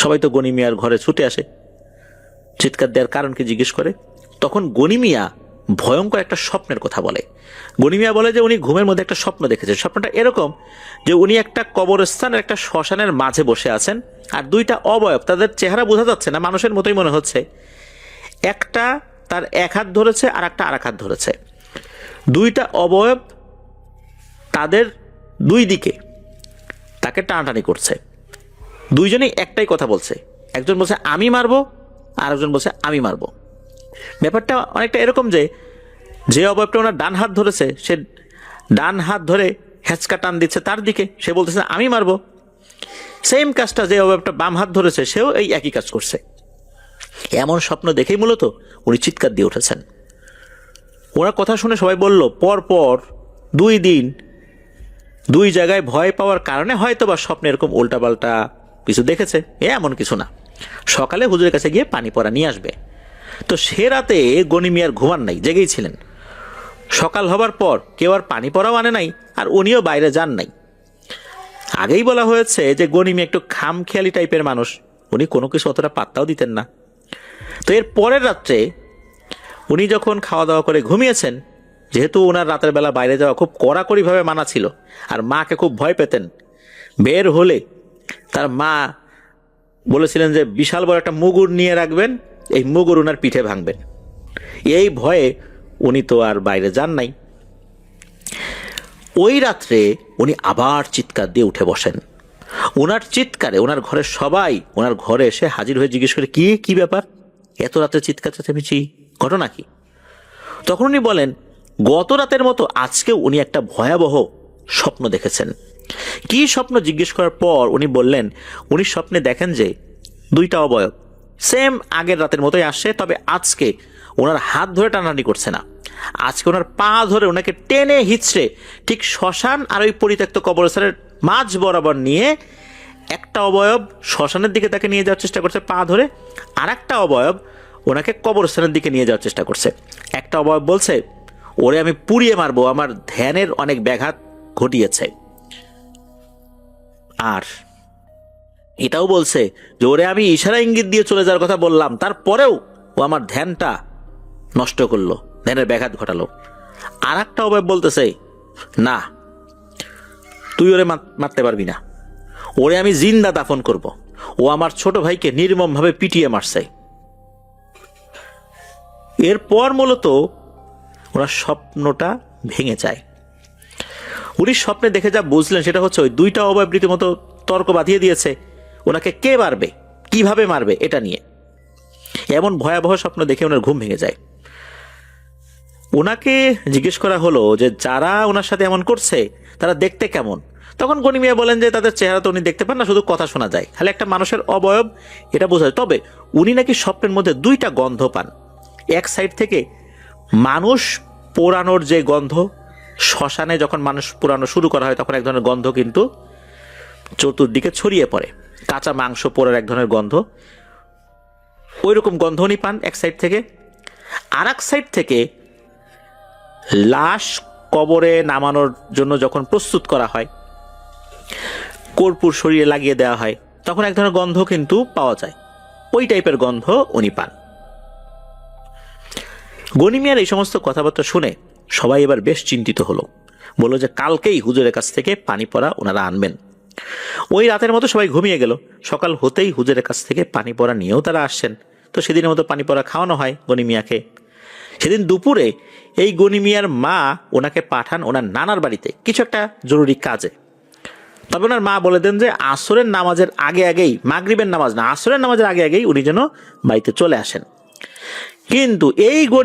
সবাই তো গনি মিয়ার ঘরে ছুটে আসে, চিৎকার দেওয়ার কারণ কি জিজ্ঞেস করে। তখন গনি মিয়া ভয়ঙ্কর একটা স্বপ্নের কথা বলে। গনি মিয়া বলে যে উনি ঘুমের মধ্যে একটা স্বপ্ন দেখেছেন। স্বপ্নটা এরকম যে উনি একটা কবরস্থানের, একটা শ্মশানের মাঝে বসে আছেন, আর 2টা অবয়ব, তাদের চেহারা বোঝা যাচ্ছে না, মানুষের মতোই মনে হচ্ছে। একটা তার এক হাত ধরেছে আর একটা আরেক হাত ধরেছে। 2টা অবয়ব তাদের 2 দিকে তাকে টানাটানি করছে। 2জনেই একটাই কথা বলছে, একজন বলছে আমি মারবো, আর একজন বলছে আমি মারবো। ব্যাপারটা অনেকটা এরকম যে যে অবয়বটা ওনার ডান হাত ধরেছে, সে ডান হাত ধরে হেঁচকা টান দিচ্ছে তার দিকে, সে বলতেছে আমি মারবো। সেম কাজটা যে অবয়বটা বাম হাত ধরেছে, সেও এই একই কাজ করছে। এমন স্বপ্ন দেখেই মূলত উনি চিৎকার দিয়ে উঠেছেন। ওনার কথা শুনে সবাই বলল পর পর 2 দিন 2 জায়গায় ভয় পাওয়ার কারণে হয়তো বা স্বপ্নে এরকম উল্টাপাল্টা কিছু দেখেছে, এমন কিছু না। সকালে হুজুরের কাছে গিয়ে পানি পড়া নিয়ে আসবে। তো সে রাতে গনি মিয়ার ঘুমান নাই, জেগেই ছিলেন। সকাল হবার পর কেউ আর পানি পড়াও আনে নাই, আর উনিও বাইরে যান নাই। আগেই বলা হয়েছে যে গনি মিয়া একটু খামখেয়ালি টাইপের মানুষ, উনি কোনো কিছু অতটা পাত্তাও দিতেন না। তো এর পরের রাত্রে উনি যখন খাওয়া দাওয়া করে ঘুমিয়েছেন, যেহেতু ওনার রাতের বেলা বাইরে যাওয়া খুব কড়াকড়িভাবে মানা ছিল, আর মাকে খুব ভয় পেতেন, বের হলে তার মা বলেছিলেন যে বিশাল বড় একটা মুগুর নিয়ে রাখবেন, এই মুগুর ওনার পিঠে ভাঙবেন। এই ভয়ে উনি তো আর বাইরে যান নাই। ওই রাত্রে উনি আবার চিৎকার দিয়ে উঠে বসেন। ওনার চিৎকারে ওনার ঘরের সবাই ওনার ঘরে এসে হাজির হয়ে জিজ্ঞেস করে কি ব্যাপার, এত রাতে চিৎকার চেঁচামেচি, ঘটনা কি? তখন উনি বলেন গত রাতের মতো আজকেও উনি একটা ভয়াবহ স্বপ্ন দেখেছেন। কি স্বপ্ন জিজ্ঞেস করার পর উনি বললেন উনি স্বপ্নে দেখেন যে 2টা অবয়ব সেম আগের রাতের মতোই আসছে, তবে আজকে ওনার হাত ধরে টানাটানি করছে না, আজকে ওনার পা ধরে ওনাকে টেনে হিচড়ে ঠিক শ্মশান আর ওই পরিত্যক্ত কবরস্থানের মাঝ বরাবর নিয়ে একটা অবয়ব শ্মশানের দিকে তাকে নিয়ে যাওয়ার চেষ্টা করছে পা ধরে, আর একটা অবয়ব ওনাকে কবরস্থানের দিকে নিয়ে যাওয়ার চেষ্টা করছে। একটা অবয়ব বলছে ওরে আমি পুড়িয়ে মারবো, আমার ধ্যানের অনেক ব্যাঘাত ঘটিয়েছে। আর এটাও বলছে যে ওরে আমি ইশারা ইঙ্গিত দিয়ে চলে যাওয়ার কথা বললাম, তারপরেও ও আমার ধ্যানটা নষ্ট করলো, ধ্যানের ব্যাঘাত ঘটালো। আর একটা অবয়ব বলতেছে না, তুই ওরে মারতে পারবি না, ওরে আমি জিন্দা দাফন করব, ও আমার ছোট ভাইকে নির্মমভাবে পিটিয়ে মারছে। এরপর মূলত ওনার স্বপ্নটা ভেঙে যায়। উনি স্বপ্নে দেখে যা বুঝলেন সেটা হচ্ছে ওই 2টা অবয়ব রীতিমতো তর্ক বাঁধিয়ে দিয়েছে ওনাকে কে মারবে, কিভাবে মারবে এটা নিয়ে। এমন ভয়াবহ স্বপ্ন দেখে ওনার ঘুম ভেঙে যায়। ওনাকে জিজ্ঞেস করা হলো যে যারা ওনার সাথে এমন করছে তারা দেখতে কেমন? তখন গনি মিয়া বলেন যে তাদের চেহারা তো উনি দেখতে পান না, শুধু কথা শোনা যায়, খালি একটা মানুষের অবয়ব এটা বোঝা যায়। তবে উনি নাকি স্বপ্নের মধ্যে দুইটা গন্ধ পান। এক সাইড থেকে মানুষ পোড়ানোর যে গন্ধ, শ্মশানে যখন মানুষ পোড়ানো শুরু করা হয় তখন এক ধরনের গন্ধ কিন্তু চতুর্দিকে ছড়িয়ে পড়ে, কাঁচা মাংস পোড়ার এক ধরনের গন্ধ, ওই রকম গন্ধ উনি পান এক সাইড থেকে। আর এক সাইড থেকে লাশ কবরে নামানোর জন্য যখন প্রস্তুত করা হয়, কর্পূর শরীরে লাগিয়ে দেওয়া হয়, তখন এক ধরনের গন্ধ কিন্তু পাওয়া যায়, ওই টাইপের গন্ধ উনি পান। গনি মিয়ার এই সমস্ত কথাবার্তা শুনে সবাই এবার বেশ চিন্তিত হলো, বললো যে কালকেই হুজুরের কাছ থেকে পানি পড়া ওনারা আনবেন। ওই রাতের মতো সবাই ঘুমিয়ে গেল। সকাল হতেই হুজুরের কাছ থেকে পানি পড়া নিয়েও তারা আসছেন। তো সেদিনের মতো পানি পড়া খাওয়ানো হয় গনি মিয়াকে। সেদিন দুপুরে এই গনি মিয়ার মা ওনাকে পাঠান ওনার নানার বাড়িতে কিছু একটা জরুরি কাজে। তবে ওনার মা বলে দেন যে আসরের নামাজের আগে আগেই, মাগরিবের নামাজ না, আসরের নামাজের আগে আগেই উনি যেন বাড়িতে চলে আসেন। কিন্তু এই